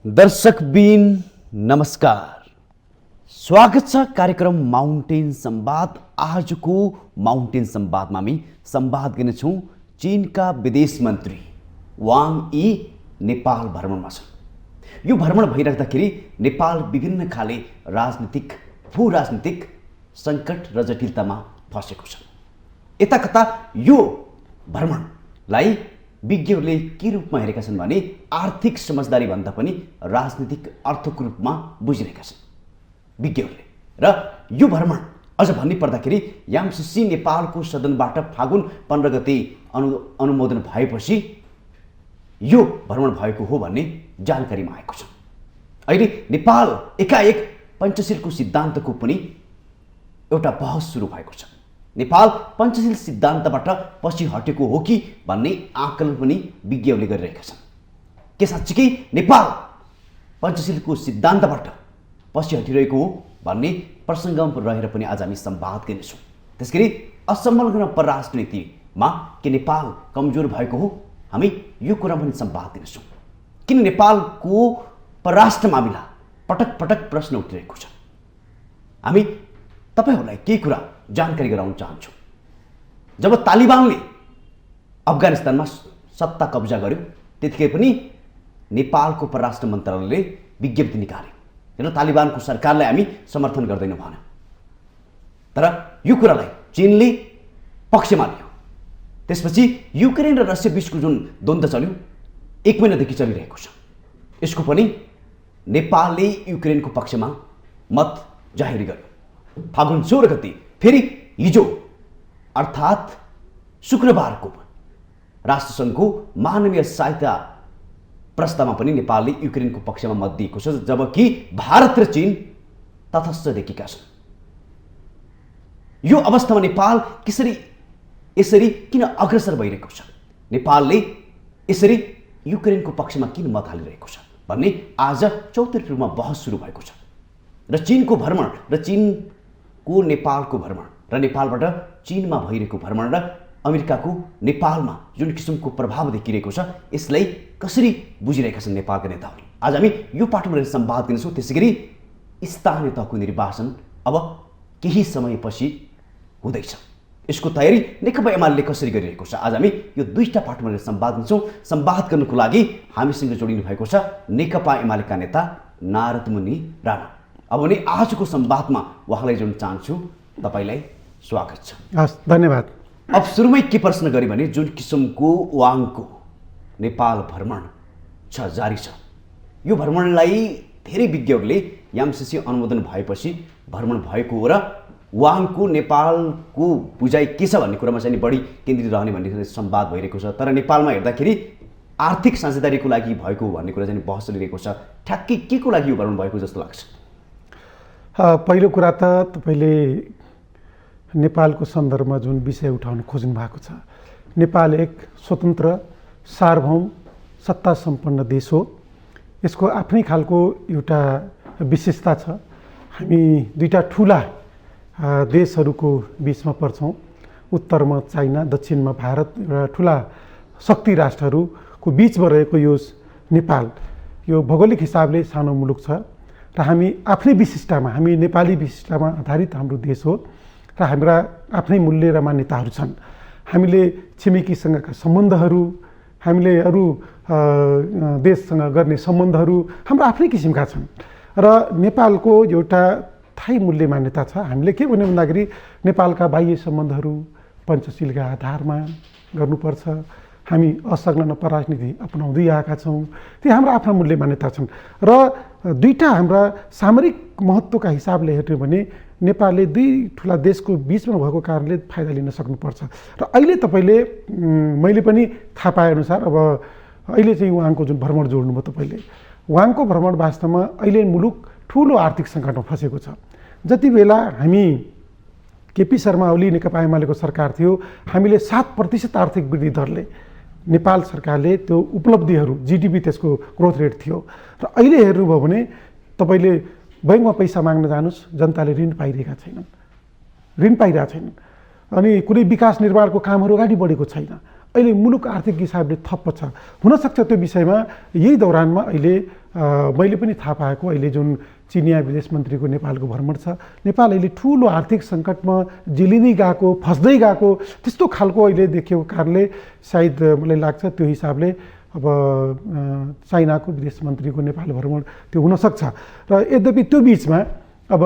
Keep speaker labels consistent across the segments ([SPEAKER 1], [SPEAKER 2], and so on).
[SPEAKER 1] दर्शकबिन नमस्कार, स्वागत छ कार्यक्रम माउन्टेन संवाद। आजको माउन्टेन संवादमा हामी संवाद गर्नेछौँ चीनका विदेश मन्त्री वाङ यी नेपाल भ्रमणमा छन्। यो भ्रमण भइराख्दाखेरि नेपाल विभिन्न खाले राजनीतिक भू राजनीतिक सङ्कट र जटिलतामा फसेको छ। यता कता यो भ्रमणलाई विज्ञहरूले के रूपमा हेरेका छन् भने आर्थिक समझदारी भन्दा पनि राजनीतिक अर्थको रूपमा बुझिरहेका छन् विज्ञहरूले। र यो भ्रमण अझ भन्नै पर्दाखेरि यामसिसी नेपालको सदनबाट फागुन 15 गते अनुमोदन भएपछि यो भ्रमण भएको हो भन्ने जानकारीमा आएको छ। अहिले नेपाल एकाएक पञ्चशीलको सिद्धान्तको पनि एउटा बहस सुरु भएको छ। नेपाल पञ्चशील सिद्धान्तबाट पछि हटेको हो कि भन्ने आकलन पनि विज्ञहरूले गरिरहेका छन्। के साँच्चीकै नेपाल पञ्चशीलको सिद्धान्तबाट पछि हटिरहेको हो भन्ने प्रसङ्गमा रहेर पनि आज हामी संवाद गर्नेछौँ। त्यसगरी असंलग्न परराष्ट्र नीतिमा के नेपाल कमजोर भएको हो, हामी यो कुरामा पनि संवाद गर्नेछौँ। किन नेपालको परराष्ट्र मामिला पटक पटक प्रश्न उठिरहेको छ, हामी तपाईहरूलाई केही कुरा जानकारी गराउन चाहन्छु। जब तालिबानले अफगानिस्तानमा सत्ता कब्जा गर्यो त्यतिकै पनि नेपालको परराष्ट्र मन्त्रालयले विज्ञप्ति निकाल्यो र तालिबानको सरकारलाई हामी समर्थन गर्दैनौँ भन्यो। तर यो कुरालाई चीनले पक्षमा लियो। त्यसपछि युक्रेन र रसिया बीचको जुन द्वन्द्व चल्यो 1 महिनादेखि चलिरहेको छ, यसको पनि नेपालले युक्रेनको पक्षमा मत जाहेर गर्यो। फागुन 16 गते फेरि हिजो अर्थात् शुक्रबारको राष्ट्रसङ्घको मानवीय सहायता प्रस्तावमा पनि नेपालले युक्रेनको पक्षमा मत दिएको छ, जबकि भारत र चीन तटस्थ देखिएका छन्। यो अवस्थामा नेपाल यसरी किन अग्रसर भइरहेको छ, नेपालले यसरी युक्रेनको पक्षमा किन मत हालिरहेको छ भन्ने आज चौतर्फी रूपमा बहस सुरु भएको छ। र चीनको भ्रमण र चीनको नेपालको भ्रमण र नेपालबाट चीनमा भइरहेको भ्रमण र अमेरिकाको नेपालमा जुन किसिमको प्रभाव देखिरहेको छ, यसलाई कसरी बुझिरहेका छन् नेपालका नेताहरू, आज हामी यो पाठमा रहेर संवाद गर्नेछौँ। त्यसैगरी स्थानीय तहको निर्वाचन अब केही समयपछि हुँदैछ, यसको तयारी नेकपा एमाले कसरी गरिरहेको छ, आज हामी यो दुईटा पाठमा रहेर संवाद गर्छौँ। संवाद गर्नको लागि हामीसँग जोडिनु भएको छ नेकपा एमालेका नेता नारदमुनि राणा। अब भने आजको संवादमा उहाँलाई जोड्न चाहन्छु। तपाईलाई स्वागत छ।
[SPEAKER 2] हस्, धन्यवाद।
[SPEAKER 1] अब सुरुमै के प्रश्न गरे भने जुन किसिमको वाङको नेपाल भ्रमण छ, जारी छ, यो भ्रमणलाई धेरै विज्ञहरूले यामसिसी अनुमोदन भएपछि भ्रमण भएको हो र वाङको नेपालको बुझाइ के छ भन्ने कुरामा चाहिँ बढी केन्द्रित रहने भन्ने संवाद भइरहेको छ। तर नेपालमा हेर्दाखेरि आर्थिक साझेदारीको लागि भएको भन्ने कुरा चाहिँ बहस चलिरहेको छ। ठ्याक्कै के को लागि यो भ्रमण भएको जस्तो लाग्छ?
[SPEAKER 2] पहिलो कुरा त तपाईँले नेपालको सन्दर्भमा जुन विषय उठाउन खोज्नु भएको छ, नेपाल एक स्वतन्त्र सार्वभौम सत्ता सम्पन्न देश हो। यसको आफ्नै खालको एउटा विशेषता छ। हामी दुईटा ठुला देशहरूको बिचमा पर्छौँ। उत्तरमा चाइना, दक्षिणमा भारत, एउटा ठुला शक्ति राष्ट्रहरूको बिचमा रहेको यो नेपाल यो भौगोलिक हिसाबले सानो मुलुक छ र हामी आफ्नै विशिष्टतामा, हामी नेपाली विशिष्टतामा आधारित हाम्रो देश हो र हाम्रा आफ्नै मूल्य र मान्यताहरू छन्। हामीले छिमेकीसँगका सम्बन्धहरू, हामीले अरू देशसँग गर्ने सम्बन्धहरू हाम्रो आफ्नै किसिमका छन् र नेपालको एउटा थाहै मूल्य मान्यता छ। हामीले के भन्यो भन्दाखेरि नेपालका बाह्य सम्बन्धहरू पञ्चशीलका आधारमा गर्नुपर्छ। हामी असंलग्न परराजनीति अपनाउँदै आएका छौँ। ती हाम्रा आफ्ना मूल्य मान्यता छन् र दुईटा हाम्रा सामरिक महत्त्वका हिसाबले हेर्ने भने नेपालले दुई ठुला देशको बिचमा भएको कारणले फाइदा लिन सक्नुपर्छ। र अहिले तपाईँले मैले पनि थाहा पाएअनुसार अब अहिले चाहिँ उहाँको जुन भ्रमण जोड्नुभयो तपाईँले, उहाँको भ्रमण वास्तवमा अहिले मुलुक ठुलो आर्थिक सङ्कटमा फँसेको छ। जति बेला हामी केपी शर्मा ओली नेकपा एमालेको सरकार थियो, हामीले 7% आर्थिक वृद्धि दरले नेपाल सरकारले त्यो उपलब्धिहरू जिडिपी त्यसको ग्रोथ रेट थियो। र अहिले हेर्नुभयो भने तपाईँले बैंकमा पैसा माग्न जानुहोस्, जनताले ऋण पाइरहेका छैनन्, अनि कुनै विकास निर्माणको कामहरू अगाडि बढेको छैन। अहिले मुलुक आर्थिक हिसाबले थप्प छ। हुनसक्छ त्यो विषयमा यही दौरानमा अहिले मैले पनि थाहा पाएको अहिले जुन चिनिया विदेश मन्त्रीको नेपालको भ्रमण छ, नेपाल अहिले ठुलो आर्थिक सङ्कटमा जिलिँदै गएको, फस्दै गएको त्यस्तो खालको अहिले देखिएको कारणले सायद मलाई लाग्छ त्यो हिसाबले अब चाइनाको विदेश मन्त्रीको नेपाल भ्रमण त्यो हुनसक्छ। र यद्यपि त्यो बिचमा अब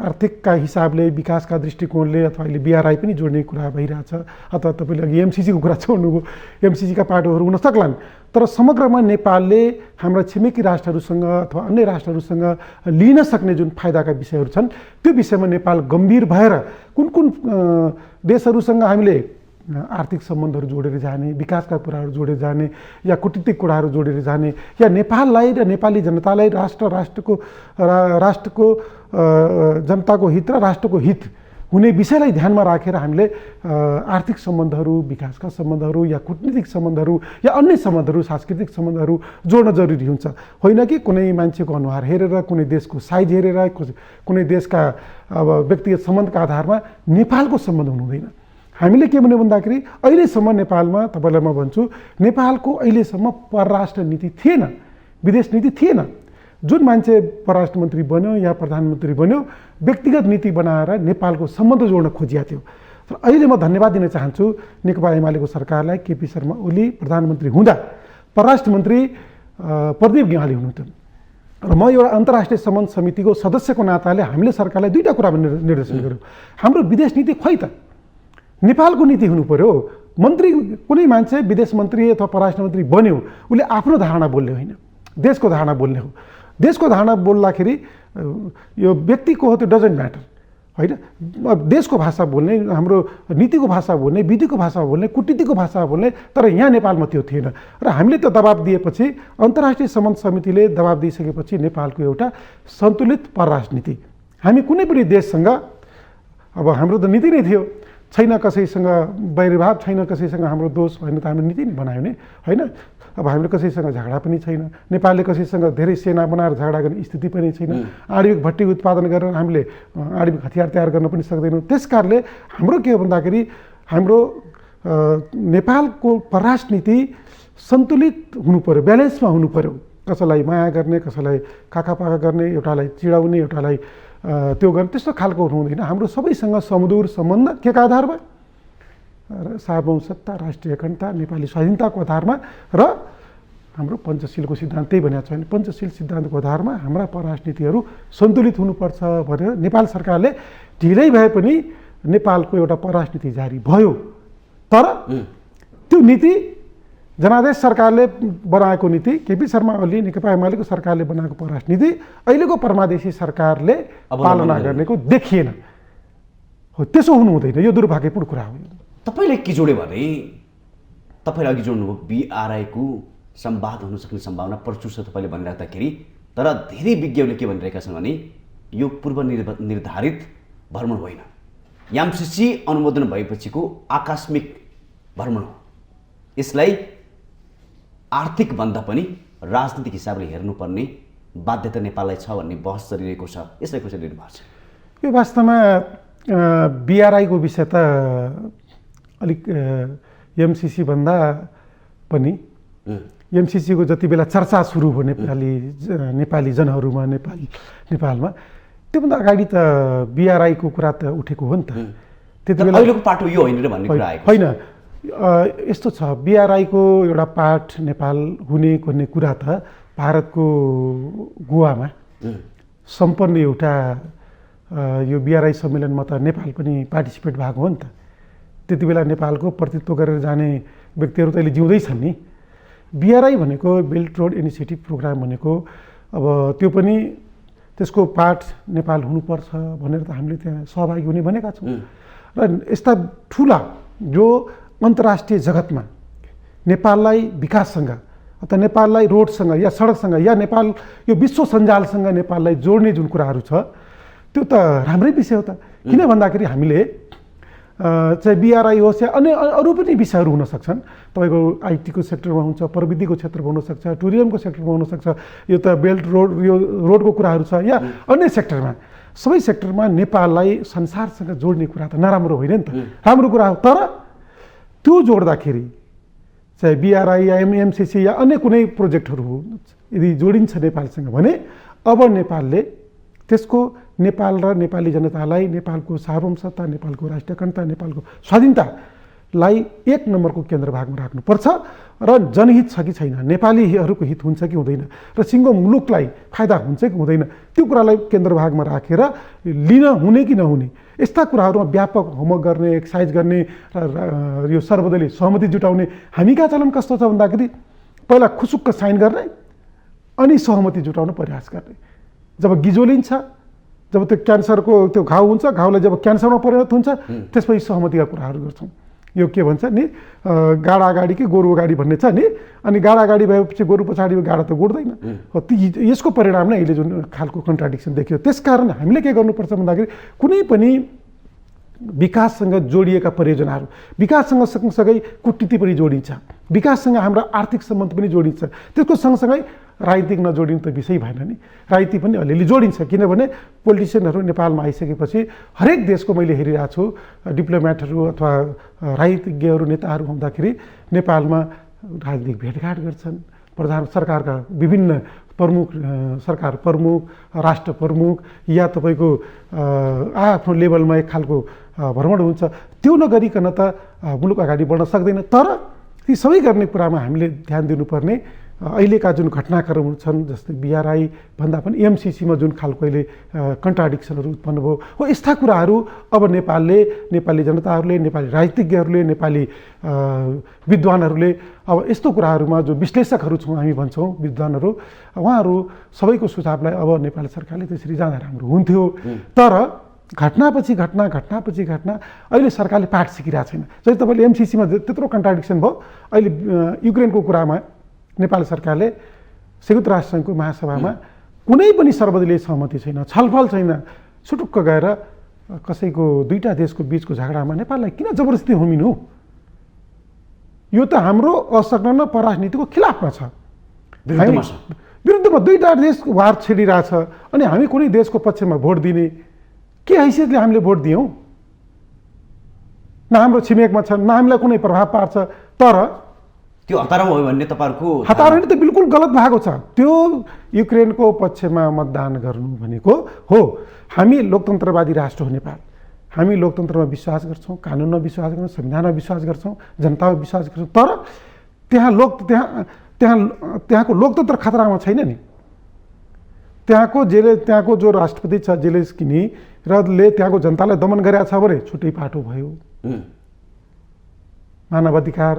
[SPEAKER 2] आर्थिकका हिसाबले विकासका दृष्टिकोणले अथवा अहिले BRI पनि जोड्ने कुरा भइरहेछ, अथवा तपाईँले अघि MCCको कुरा छोड्नुभयो, MCCका पाटोहरू हुन सक्लान्। तर समग्रमा नेपालले हाम्रा छिमेकी राष्ट्रहरूसँग अथवा अन्य राष्ट्रहरूसँग लिन सक्ने जुन फाइदाका विषयहरू छन् त्यो विषयमा नेपाल गम्भीर भएर कुन कुन देशहरूसँग हामीले आर्थिक सम्बन्धहरू जोडेर जाने, विकासका कुराहरू जोडेर जाने या कूटनीतिक कुराहरू जोडेर जाने, या नेपाललाई र नेपाली जनतालाई राष्ट्रको जनताको हित र राष्ट्रको हित हुने विषयलाई ध्यानमा राखेर हामीले आर्थिक सम्बन्धहरू, विकासका सम्बन्धहरू या कूटनीतिक सम्बन्धहरू या अन्य सम्बन्धहरू, सांस्कृतिक सम्बन्धहरू जोड्न जरुरी हुन्छ। होइन कि कुनै मान्छेको अनुहार हेरेर, कुनै देशको साइज हेरेर, कुनै देशका अब व्यक्तिगत सम्बन्धका आधारमा नेपालको सम्बन्ध हुनु हुँदैन। हामीले के भन्यो भन्दाखेरि अहिलेसम्म नेपालमा, तपाईँलाई म भन्छु, नेपालको अहिलेसम्म परराष्ट्र नीति थिएन, विदेश नीति थिएन। जुन मान्छे परराष्ट्र मन्त्री बन्यो या प्रधानमन्त्री बन्यो, व्यक्तिगत नीति बनाएर नेपालको सम्बन्ध जोड्न खोजिएको थियो। तर अहिले म धन्यवाद दिन चाहन्छु नेकपा एमालेको सरकारलाई, केपी शर्मा ओली प्रधानमन्त्री हुँदा परराष्ट्र मन्त्री प्रदीप गेवाली हुनुहुन्थ्यो। र म एउटा अन्तर्राष्ट्रिय सम्बन्ध समितिको सदस्यको नाताले हामीले सरकारलाई दुईवटा कुरामा निर्देशन गर्यौँ। हाम्रो विदेश नीति खोइ त, नेपालको नीति हुनु पर्यो। मन्त्री, कुनै मान्छे विदेश मन्त्री अथवा परराष्ट्र मन्त्री बन्यो, उसले आफ्नो धारणा बोल्ने होइन, देशको धारणा बोल्ने हो। देशको धारणा बोल्दाखेरि यो व्यक्तिको हो, त्यो डजन्ट म्याटर होइन। देशको भाषा बोल्ने, हाम्रो नीतिको भाषा बोल्ने, विधिको भाषा बोल्ने, कूटनीतिको भाषा बोल्ने, तर यहाँ नेपालमा त्यो थिएन। र हामीले त्यो दबाब दिएपछि, अन्तर्राष्ट्रिय सम्बन्ध समितिले दबाब दिइसकेपछि नेपालको एउटा सन्तुलित परराष्ट्र नीति, हामी कुनै पनि देशसँग, अब हाम्रो त नीति नै थियो, छैन कसैसँग वैरभाव, छैन कसैसँग हाम्रो दोष होइन त हाम्रो नीति नै बनायो नि होइन। अब हामीले कसैसँग झगडा पनि छैन, नेपालले कसैसँग धेरै सेना बनाएर झगडा गर्ने स्थिति पनि छैन, आणविक भट्टी उत्पादन गरेर हामीले आणविक हतियार तयार गर्न पनि सक्दैनौँ। त्यस कारणले हाम्रो के हो भन्दाखेरि हाम्रो नेपालको परराष्ट्र नीति सन्तुलित हुनु पर्यो, ब्यालेन्समा हुनु पर्यो। कसैलाई माया गर्ने, कसैलाई काकापाका गर्ने, एउटालाई चिडाउने, एउटालाई त्यो गर्ने, त्यस्तो खालको हुनु हुँदैन। हाम्रो सबैसँग सुमधुर सम्बन्ध के का आधारमा, सार्वभौमसत्ता, राष्ट्रिय अखण्डता, नेपाली स्वाधीनताको आधारमा र हाम्रो पञ्चशीलको सिद्धान्त त्यही भनेको छ भने पञ्चशील सिद्धान्तको आधारमा हाम्रा परराष्ट्र नीतिहरू सन्तुलित हुनुपर्छ भनेर नेपाल सरकारले ढिलै भए पनि नेपालको एउटा परराष्ट्र नीति जारी भयो। तर त्यो नीति जनादेश सरकारले बनाएको नीति, केपी शर्मा ओली नेकपा एमालेको सरकारले बनाएको परराष्ट्र नीति अहिलेको परमादेशी सरकारले पालना गर्नेको देखिएन। हो, त्यसो हुनु हुँदैन, यो दुर्भाग्यपूर्ण कुरा हो।
[SPEAKER 1] तपाईँले के जोड्यो भने, तपाईँले अघि जोड्नुभयो BRI को संवाद हुन सक्ने सम्भावना प्रचुर छ तपाईँले भनिराख्दाखेरि, तर धेरै विज्ञहरूले के भनिरहेका छन् भने यो पूर्व निर्धारित भ्रमण होइन, MCC अनुमोदन भएपछिको आकस्मिक भ्रमण हो। यसलाई आर्थिक भन्दा पनि राजनीतिक हिसाबले हेर्नुपर्ने बाध्यता नेपाललाई छ भन्ने बहस चलिरहेको छ। यसलाई कसरी लिनु भएको छ?
[SPEAKER 2] यो वास्तवमा BRI को विषय त अलिक MCC भन्दा पनि MCC को जति बेला चर्चा सुरु भयो नेपाली जनहरूमा, नेपालमा, त्योभन्दा अगाडि त BRI को कुरा त उठेको हो नि त।
[SPEAKER 1] त्यति बेला अहिलेको पाटो यो होइन र भन्ने कुरा आएको
[SPEAKER 2] होइन। यस्तो छ, BRI को एउटा पार्ट नेपाल हुने भन्ने कुरा त भारतको गोवामा सम्पन्न एउटा यो BRI सम्मेलनमा त नेपाल पनि पार्टिसिपेट भएको हो नि त। त्यति बेला नेपालको प्रतिनिधित्व गरेर जाने व्यक्तिहरू त अहिले जिउँदै छन् नि। BRI भनेको बेल्ट रोड इनिसिएटिभ प्रोग्राम भनेको अब त्यो पनि त्यसको पार्ट नेपाल हुनुपर्छ भनेर त हामीले त्यहाँ सहभागी हुने भनेका छौँ। र यस्ता ठुला जो अन्तर्राष्ट्रिय जगतमा नेपाललाई विकाससँग अथवा नेपाललाई रोडसँग या सडकसँग या नेपाल यो विश्व सञ्जालसँग नेपाललाई जोड्ने जुन कुराहरू छ त्यो त राम्रै विषय हो त। किन भन्दाखेरि हामीले चाहिँ BRI होस् या अन्य अरू पनि विषयहरू हुन सक्छन्। तपाईँको IT को सेक्टरमा हुन्छ, प्रविधिको क्षेत्रमा हुनसक्छ, टुरिज्मको सेक्टरमा हुनसक्छ, यो त बेल्ट रोड, यो रोडको कुराहरू छ, या अन्य सेक्टरमा, सबै सेक्टरमा नेपाललाई संसारसँग जोड्ने कुरा त नराम्रो होइन नि त, राम्रो कुरा हो। तर त्यो जोड्दाखेरि चाहे BRI या MCC या अन्य कुनै प्रोजेक्टहरू हो यदि जोडिन्छ नेपालसँग भने अब नेपालले त्यसको नेपाल र नेपाली जनतालाई नेपालको सार्वभौमसत्ता, नेपालको राष्ट्रिय अखण्डता, नेपालको स्वाधीनतालाई एक नम्बरको केन्द्रभागमा राख्नुपर्छ र जनहित छ कि छैन, नेपालीहरूको हित हुन्छ कि हुँदैन र सिङ्गो मुलुकलाई फाइदा हुन्छ कि हुँदैन त्यो कुरालाई केन्द्रभागमा राखेर लिन हुने कि नहुने यस्ता कुराहरूमा व्यापक होमवर्क गर्ने, एक्सर्साइज गर्ने र यो सर्वदलीय सहमति जुटाउने। हामी कहाँ चलन कस्तो छ भन्दाखेरि पहिला खुसुक्क साइन गर्ने अनि सहमति जुटाउन प्रयास गर्ने। जब गिजोलिन्छ, जब त्यो क्यान्सरको त्यो घाउ हुन्छ, घाउलाई जब क्यान्सरमा परिणत हुन्छ त्यसपछि सहमतिका कुराहरू गर्छौँ। यो के भन्छ नि गाडा अगाडि कि गोरु अगाडि भन्ने छ नि, अनि गाडा अगाडि भएपछि गोरु पछाडि गाडा त गोड्दैन। यसको परिणाम नै अहिले जुन खालको कन्ट्राडिक्सन देखियो। त्यसकारण हामीले के गर्नुपर्छ भन्दाखेरि कुनै पनि विकाससँग जोडिएका परियोजनाहरू, विकाससँग सँगसँगै कूटनीति पनि जोडिन्छ, विकाससँग हाम्रा आर्थिक सम्बन्ध पनि जोडिन्छ, त्यसको सँगसँगै राजनीतिक नजोडिनु त विषय भएन नि, राजनीति पनि अलिअलि जोडिन्छ। किनभने पोलिटिसियनहरू नेपालमा आइसकेपछि हरेक देशको मैले हेरिरहेको छु डिप्लोमेटहरू अथवा राजनीतिज्ञहरू नेताहरू आउँदाखेरि नेपालमा राजनीतिक भेटघाट गर्छन्, प्रधान सरकारका विभिन्न प्रमुख सरकार प्रमुख, राष्ट्र प्रमुख या तपाईँको आफ्नो लेभलमा एक खालको भ्रमण हुन्छ। त्यो नगरिकन त मुलुक अगाडि बढ्न सक्दैन। तर ती सबै गर्ने कुरामा हामीले ध्यान दिनुपर्ने अहिलेका जुन घटनाक्रमहरू छन् जस्तै BRI भन्दा पनि MCCमा जुन खालको अहिले कन्ट्राडिक्सनहरू उत्पन्न भयो हो, यस्ता कुराहरू अब नेपालले, नेपाली जनताहरूले, नेपाली राजनीतिज्ञहरूले, नेपाली विद्वानहरूले अब यस्तो कुराहरूमा जो विश्लेषकहरू छौँ हामी भन्छौँ विद्वानहरू, उहाँहरू सबैको सुझावलाई अब नेपाली सरकारले त्यसरी जाँदा राम्रो हुन्थ्यो। तर घटनापछि घटना घटनापछि घटना अहिले सरकारले पाठ सिकिरहेको छैन। जस्तै तपाईँले MCCमा त्यत्रो कन्ट्राडिक्सन भयो, अहिले युक्रेनको कुरामा नेपाल सरकारले संयुक्त राष्ट्रसङ्घको महासभामा कुनै पनि सर्वदलीय सहमति छैन, छलफल छैन, सुटुक्क गएर कसैको दुईटा देशको बीचको झगडामा नेपाललाई किन जबरजस्ती होमिनु? यो त हाम्रो असंलग्न परराष्ट्र नीतिको खिलाफमा छ, विरुद्धमा दुईटा देश वार छेडिरहेछ अनि हामी कुनै देशको पक्षमा भोट दिने के हैसियतले हामीले भोट दियौँ? न हाम्रो छिमेकमा छ, न हामीलाई कुनै प्रभाव पार्छ। तर
[SPEAKER 1] त्यो हतारो भयो भन्ने तपाईँहरूको
[SPEAKER 2] हतारो नि त बिल्कुल गलत भएको छ। त्यो युक्रेनको पक्षमा मतदान गर्नु भनेको हो, हामी लोकतन्त्रवादी राष्ट्र हो नेपाल, हामी लोकतन्त्रमा विश्वास गर्छौँ, कानुनमा विश्वास गर्छौँ, संविधानमा विश्वास गर्छौँ, जनतामा विश्वास गर्छौँ। तर त्यहाँको लोकतन्त्र खतरामा छैन नि। त्यहाँको जो राष्ट्रपति छ जेलेन्स्की रले त्यहाँको जनतालाई दमन गरेको छ भने छुट्टै पाटो भयो। मानवाधिकार,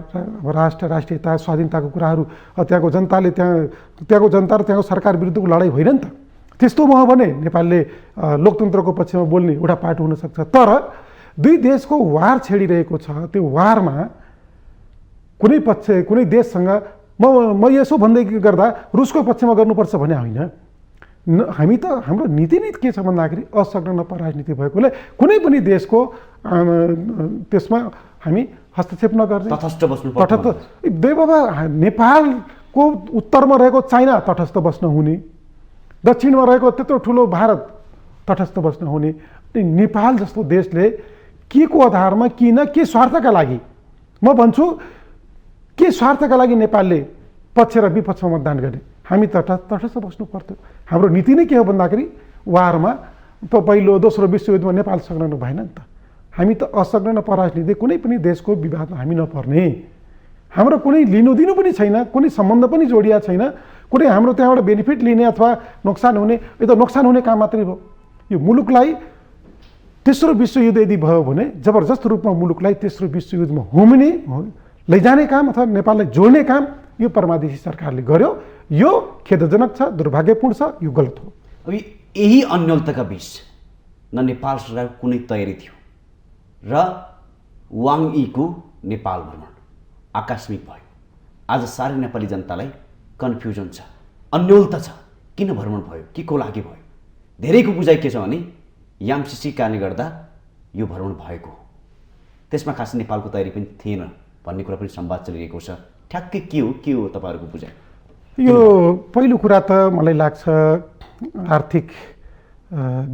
[SPEAKER 2] राष्ट्रियता, स्वाधीनताको कुराहरू त्यहाँको जनताले त्यहाँको जनता र त्यहाँको सरकार विरुद्धको लडाइँ होइन नि त। त्यस्तो भयो भने नेपालले लोकतन्त्रको पक्षमा बोल्ने एउटा पाटो हुनसक्छ। तर दुई देशको वार छेडिरहेको छ, त्यो वारमा कुनै पक्ष कुनै देशसँग म यसो भन्दै गर्दा रुसको पक्षमा गर्नुपर्छ भने होइन। हामी त हाम्रो नीति नै के छ भन्दाखेरि असंलग्न परराष्ट्र नीति भएकोले कुनै पनि देशको त्यसमा हामी हस्तक्षेप नगर्ने,
[SPEAKER 1] तटस्थ बस्नु पर्छ।
[SPEAKER 2] बाबा नेपालको उत्तरमा रहेको चाइना तटस्थ बस्न हुने, दक्षिणमा रहेको त्यत्रो ठुलो भारत तटस्थ बस्न हुने, नेपाल जस्तो देशले के को आधारमा किन के स्वार्थका लागि, म भन्छु के स्वार्थका लागि नेपालले पक्ष र विपक्षमा मतदान गर्ने? हामी तटस्थ बस्नु पर्थ्यो। हाम्रो नीति नै के हो भन्दाखेरि वारमा पहिलो दोस्रो विश्वयुद्धमा नेपाल संलग्न भएन नि त। हामी त असंलग्न परराष्ट्र नीति, कुनै पनि देशको विवादमा हामी नपर्ने, हाम्रो कुनै लिनुदिनु पनि छैन, कुनै सम्बन्ध पनि जोडिया छैन, कुनै हाम्रो त्यहाँबाट बेनिफिट लिने अथवा नोक्सान हुने, यो त नोक्सान हुने काम मात्रै भयो। यो मुलुकलाई तेस्रो विश्वयुद्ध यदि भयो भने जबरजस्त रूपमा मुलुकलाई तेस्रो विश्वयुद्धमा होमिने लैजाने काम अथवा नेपाललाई जोड्ने काम यो परमादेशी सरकारले गर्यो। यो खेदजनक छ, दुर्भाग्यपूर्ण छ, यो गलत हो।
[SPEAKER 1] अब यही अन्यलताका बीच न नेपाल सरकारको कुनै तयारी थियो र वाङ यीको नेपाल भ्रमण आकस्मिक भयो। आज सारै नेपाली जनतालाई कन्फ्युजन छ, अन्यलता छ, किन भ्रमण भयो, के को लागि भयो? धेरैको बुझाइ के छ भने MCC कारणले गर्दा यो भ्रमण भएको हो, त्यसमा खास नेपालको तयारी पनि थिएन भन्ने कुरा पनि संवाद चलिरहेको छ। ठ्याक्कै के हो तपाईँहरूको बुझाइ?
[SPEAKER 2] यो पहिलो कुरा त मलाई लाग्छ आर्थिक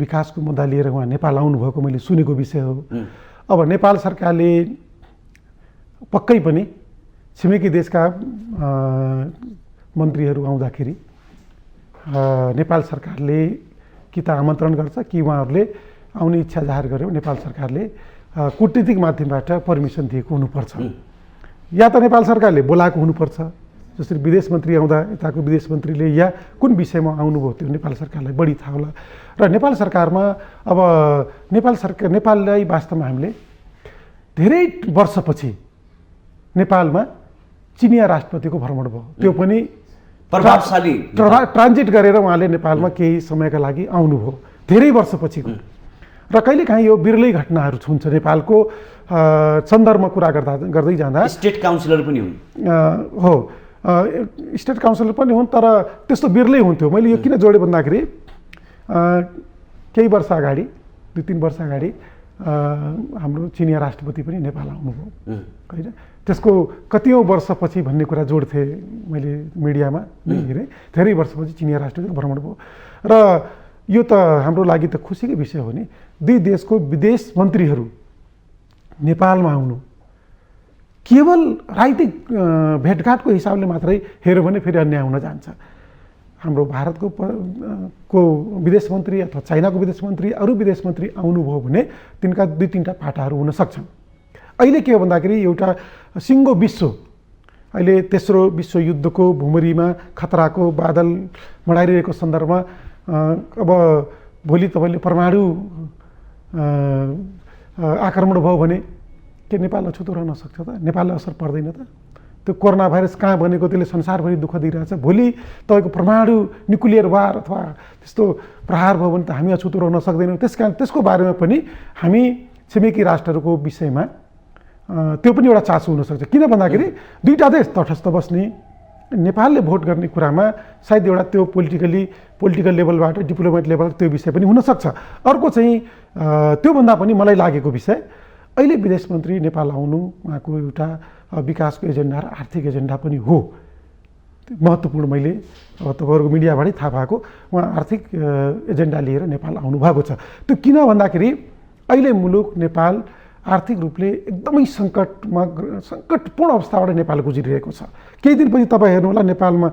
[SPEAKER 2] विकासको मुद्दा लिएर उहाँ नेपाल आउनुभएको मैले सुनेको विषय हो। अब नेपाल सरकारले पक्कै पनि छिमेकी देशका मन्त्रीहरू आउँदाखेरि नेपाल सरकारले कि त आमन्त्रण गर्छ कि उहाँहरूले आउने इच्छा जाहेर गर्यो नेपाल सरकारले कूटनीतिक माध्यमबाट पर्मिसन दिएको हुनुपर्छ, या त नेपाल सरकारले बोलाएको हुनुपर्छ। जसरी विदेश मन्त्री आउँदा यताको विदेश मन्त्रीले या कुन विषयमा आउनुभयो त्यो नेपाल सरकारलाई बढी थाहा होला। र नेपाल सरकारमा अब नेपाललाई वास्तवमा हामीले धेरै वर्षपछि नेपालमा चिनिया राष्ट्रपतिको भ्रमण भयो, त्यो पनि
[SPEAKER 1] प्रभावशाली
[SPEAKER 2] ट्रान्जिट गरेर उहाँले नेपालमा केही समयका लागि आउनुभयो, धेरै वर्षपछिको। र कहिलेकाहीँ यो बिरलै घटनाहरू हुन्छ नेपालको सन्दर्भमा कुरा गर्दै जाँदा।
[SPEAKER 1] स्टेट काउन्सिलर पनि हुन्,
[SPEAKER 2] हो स्टेट काउन्सिलर पनि हुन्, तर त्यस्तो बिरलै हुन्थ्यो। मैले यो किन जोडेँ भन्दाखेरि केही वर्ष अगाडि 2-3 वर्ष अगाडि हाम्रो चिनिया राष्ट्रपति पनि नेपाल आउनुभयो होइन। त्यसको कतिौँ वर्षपछि भन्ने कुरा जोड्थेँ मैले मिडियामा नै हेरेँ। धेरै वर्षपछि चिनिया राष्ट्रपतिको भ्रमण भयो र यो त हाम्रो लागि त खुसीकै विषय हो नि। दुई देशको विदेश मन्त्रीहरू नेपालमा आउनु केवल राजनीतिक भेटघाटको हिसाबले मात्रै हेऱ्यो भने फेरि अन्याय हुन जान्छ। हाम्रो भारतको विदेश मन्त्री अथवा चाइनाको विदेश मन्त्री, अरू विदेश मन्त्री आउनुभयो भने तिनका 2-3टा पाटाहरू हुन सक्छन्। अहिले के हो भन्दाखेरि एउटा सिङ्गो विश्व, अहिले तेस्रो विश्वयुद्धको भुमरीमा खतराको बादल मडाइरहेको सन्दर्भमा अब भोलि तपाईँले परमाणु आक्रमण भयो भने के नेपाललाई छुतो रहन सक्छ त? नेपाललाई असर पर्दैन त? त्यो कोरोना भाइरस कहाँ बनेको त्यसले संसारभरि दुःख दिइरहेछ। भोलि तपाईँको परमाणु न्युक्लियर वार अथवा त्यस्तो प्रहार भयो भने त हामी अछुतो रहन सक्दैनौँ। त्यस कारण त्यसको बारेमा पनि हामी छिमेकी राष्ट्रहरूको विषयमा त्यो पनि एउटा चासो हुनसक्छ। किन भन्दाखेरि दुईवटा देश तटस्थ बस्ने, नेपालले भोट गर्ने कुरामा सायद एउटा त्यो पोलिटिकल लेभलबाट, डिप्लोमेट लेभलबाट त्यो विषय पनि हुनसक्छ। अर्को चाहिँ त्योभन्दा पनि मलाई लागेको विषय, अहिले विदेश मन्त्री नेपाल आउनु उहाँको एउटा विकासको एजेन्डा र आर्थिक एजेन्डा पनि हो। महत्त्वपूर्ण मैले तपाईँहरूको मिडियाबाटै थाहा भएको, उहाँ आर्थिक एजेन्डा लिएर नेपाल आउनुभएको छ। त्यो किन भन्दाखेरि अहिले मुलुक नेपाल आर्थिक रूपले एकदमै सङ्कटपूर्ण अवस्थाबाट नेपाल गुज्रिरहेको छ। केही दिनपछि तपाईँ हेर्नुहोला नेपालमा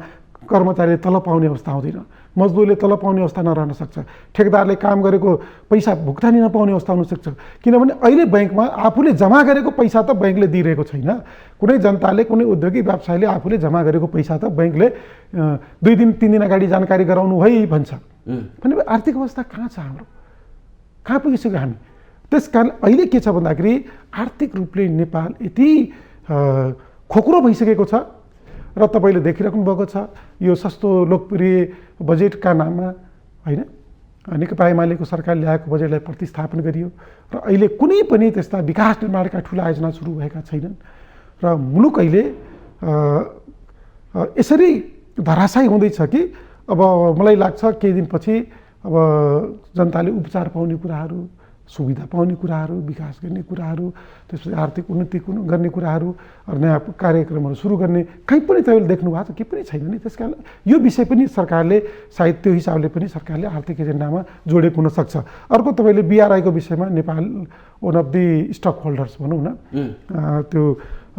[SPEAKER 2] कर्मचारीले तलब पाउने अवस्था आउँदैन, मजदुरले तलब पाउने अवस्था नरहन सक्छ, ठेकेदारले काम गरेको पैसा भुक्तानी नपाउने अवस्था हुनसक्छ। किनभने अहिले ब्याङ्कमा आफूले जम्मा गरेको पैसा त ब्याङ्कले दिइरहेको छैन। कुनै जनताले, कुनै उद्योगिक व्यवसायले आफूले जम्मा गरेको पैसा त ब्याङ्कले 2 दिन 3 दिन अगाडि जानकारी गराउनु है भन्छ। भने आर्थिक अवस्था कहाँ छ हाम्रो? कहाँ पुगिसक्यो हामी? त्यस कारण अहिले के छ भन्दाखेरि आर्थिक रूपले नेपाल यति खोक्रो भइसकेको छ र तपाईँले देखिराख्नु भएको छ यो सस्तो लोकप्रिय बजेटका नाममा होइन, नेकपा एमालेको सरकारले ल्याएको बजेटलाई प्रतिस्थापन गरियो र अहिले कुनै पनि त्यस्ता विकास निर्माणका ठुला आयोजना सुरु भएका छैनन् र मुलुक अहिले यसरी धराशायी हुँदैछ कि अब मलाई लाग्छ केही दिनपछि अब जनताले उपचार पाउने कुराहरू, सुविधा पाउने कुराहरू, विकास गर्ने कुराहरू, त्यसपछि आर्थिक उन्नति गर्ने कुराहरू, नयाँ कार्यक्रमहरू सुरु गर्ने कहीँ पनि तपाईँले देख्नु भएको छ? केही पनि छैन नि। त्यस कारण यो विषय पनि सरकारले सायद त्यो हिसाबले पनि सरकारले आर्थिक एजेन्डामा जोडेको हुनसक्छ। अर्को तपाईँले BRI को विषयमा Nepal one of the stakeholders भनौँ न, त्यो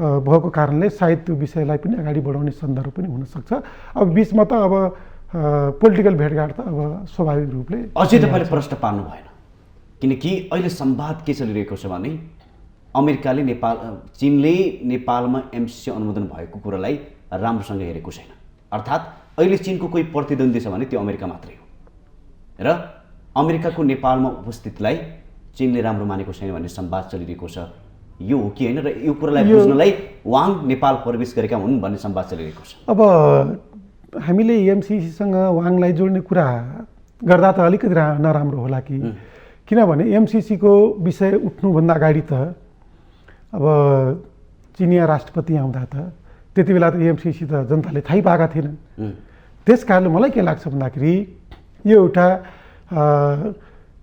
[SPEAKER 2] भएको कारणले सायद त्यो विषयलाई पनि अगाडि बढाउने सन्दर्भ पनि हुनसक्छ। अब बिचमा त अब पोलिटिकल भेटघाट त अब स्वाभाविक रूपले
[SPEAKER 1] अझै तपाईँले प्रश्न पार्नु भएन, किनकि अहिले संवाद के चलिरहेको छ भने अमेरिकाले चीनले नेपालमा MCC अनुमोदन भएको कुरालाई राम्रोसँग हेरेको छैन। अर्थात् अहिले चीनको कोही प्रतिद्वन्दी छ भने त्यो अमेरिका मात्रै हो र अमेरिकाको नेपालमा उपस्थितिलाई चीनले राम्रो मानेको छैन भन्ने संवाद चलिरहेको छ। यो हो कि होइन? र यो कुरालाई बुझ्नलाई वाङ नेपाल प्रवेश गरेका हुन् भन्ने संवाद चलिरहेको छ।
[SPEAKER 2] अब हामीले MCCसँग वाङलाई जोड्ने कुरा गर्दा त अलिकति नराम्रो होला कि, किनभने MCC को विषय उठ्नुभन्दा अगाडि त अब चिनिया राष्ट्रपति आउँदा त त्यति बेला त MCC त जनताले थाहै पाएका थिएनन्। त्यस कारणले मलाई के लाग्छ भन्दाखेरि यो एउटा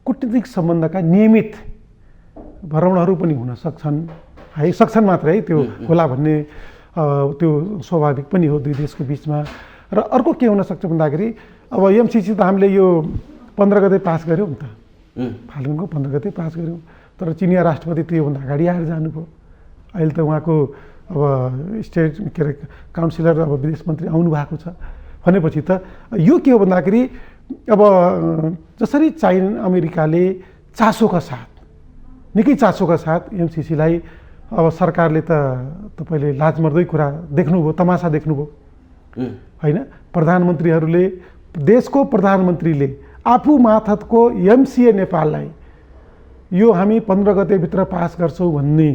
[SPEAKER 2] कूटनीतिक सम्बन्धका नियमित भ्रमणहरू पनि हुन सक्छन् है, सक्छन् मात्रै है, त्यो होला भन्ने त्यो स्वाभाविक पनि हो दुई देशको बिचमा। र अर्को के हुनसक्छ भन्दाखेरि अब MCC त हामीले यो 15 गते पास गऱ्यौँ नि त, फाल्गुनको 15 गते पास गऱ्यौँ, तर चिनिया राष्ट्रपति त्योभन्दा अगाडि आएर जानुभयो। अहिले त उहाँको अब स्टेट के अरे काउन्सिलर अब विदेश मन्त्री आउनु भएको छ भनेपछि त यो के हो भन्दाखेरि अब जसरी चाइना अमेरिकाले चासोका साथ निकै चासोका साथ एमसिसीलाई अब सरकारले त तपाईँले लाजमर्दै कुरा देख्नुभयो, तमासा देख्नुभयो होइन। प्रधानमन्त्रीहरूले देशको प्रधानमन्त्रीले आफू मार्फतको एमसिए नेपाललाई यो हामी 15 गतेभित्र पास गर्छौँ भन्ने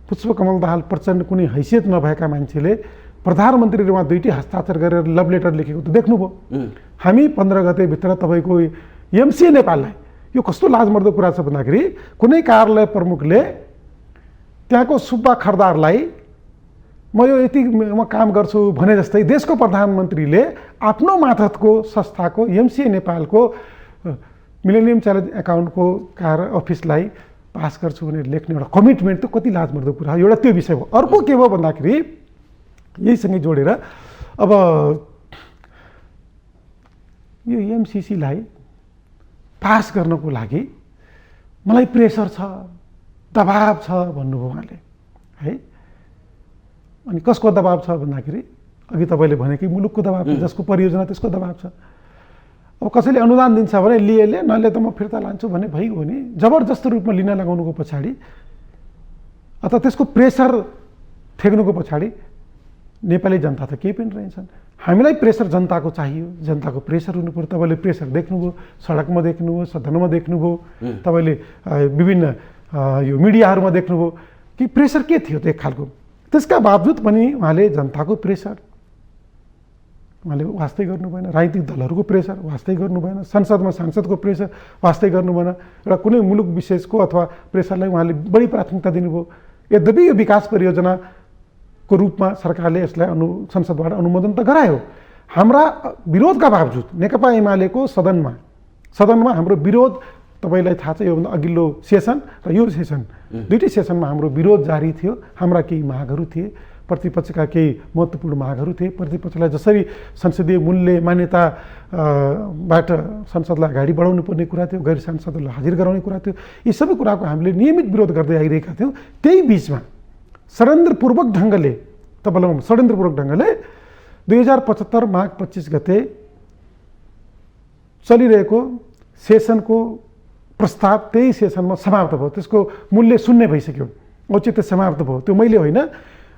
[SPEAKER 2] पुष्पकमल दाहाल प्रचण्ड कुनै हैसियत नभएका मान्छेले प्रधानमन्त्रीहरूमा दुईटै हस्ताक्षर गरेर लभ लेटर लेखेको त देख्नुभयो। हामी 15 गतेभित्र तपाईँको एमसिए नेपाललाई, यो कस्तो लाजमर्दो कुरा छ भन्दाखेरि कुनै कार्यालय प्रमुखले त्यहाँको सुब्बा खर्दारलाई म यो यति म काम गर्छु भने जस्तै देशको प्रधानमन्त्रीले आफ्नो मार्फतको संस्थाको एमसिए नेपालको मिलेनियम च्यालेन्ज एकाउन्टको अफिसलाई पास गर्छु भनेर लेख्ने एउटा कमिटमेन्ट त कति लाजमर्दो कुरा हो। एउटा त्यो विषय हो। अर्को के भयो भन्दाखेरि यहीसँगै जोडेर अब यो एमसिसीलाई पास गर्नको लागि मलाई प्रेसर छ, दबाब छ भन्नुभयो उहाँले है। अनि कसको दबाब छ भन्दाखेरि अघि तपाईँले भने कि मुलुकको दबाब छ, जसको परियोजना त्यसको दबाब छ। अब कसैले अनुदान दिन्छ भने लिएले नले त म फिर्ता लान्छु भने भइगयो नि, जबरजस्त रूपमा लिन लगाउनुको पछाडि अथवा त्यसको प्रेसर थेक्नुको पछाडि नेपाली जनता त केही पनि रहेछन्। हामीलाई प्रेसर जनताको चाहियो, जनताको प्रेसर हुनु पर्यो। तपाईँले प्रेसर देख्नुभयो, सडकमा देख्नुभयो, सदनमा देख्नुभयो, तपाईँले विभिन्न यो मिडियाहरूमा देख्नुभयो कि प्रेसर के थियो त एक खालको। त्यसका बावजुद पनि उहाँले जनताको प्रेसर उहाँले वास्तै गर्नु भएन, राजनीतिक दलहरूको प्रेसर वास्तै गर्नु भएन, संसदमा सांसदको प्रेसर वास्तै गर्नु भएन, एउटा कुनै मुलुक विशेषको अथवा प्रेसरलाई उहाँले बढी प्राथमिकता दिनुभयो। यद्यपि यो विकास परियोजनाको रूपमा सरकारले यसलाई संसदबाट अनुमोदन त गरायो। हाम्रा विरोधका बावजुद नेकपा एमालेको सदनमा हाम्रो विरोध, तपाईँलाई थाहा छ योभन्दा अघिल्लो सेसन र यो सेसन दुईटै सेसनमा हाम्रो विरोध जारी थियो। हाम्रा केही मागहरू थिए, प्रतिपक्षका केही महत्त्वपूर्ण मागहरू थिए। प्रतिपक्षलाई जसरी संसदीय मूल्य मान्यताबाट संसदलाई अगाडि बढाउनु पर्ने कुरा थियो, गैर सांसदहरूलाई हाजिर गराउने कुरा थियो, यी सबै कुराको हामीले नियमित विरोध गर्दै आइरहेका थियौँ। त्यही बिचमा षड्यन्त्रपूर्वक ढङ्गले 2075 माघ 25 गते चलिरहेको सेसनको प्रस्ताव त्यही सेसनमा समाप्त भयो। त्यसको मूल्य शून्य भइसक्यो, औचित्य समाप्त भयो। त्यो मैले होइन,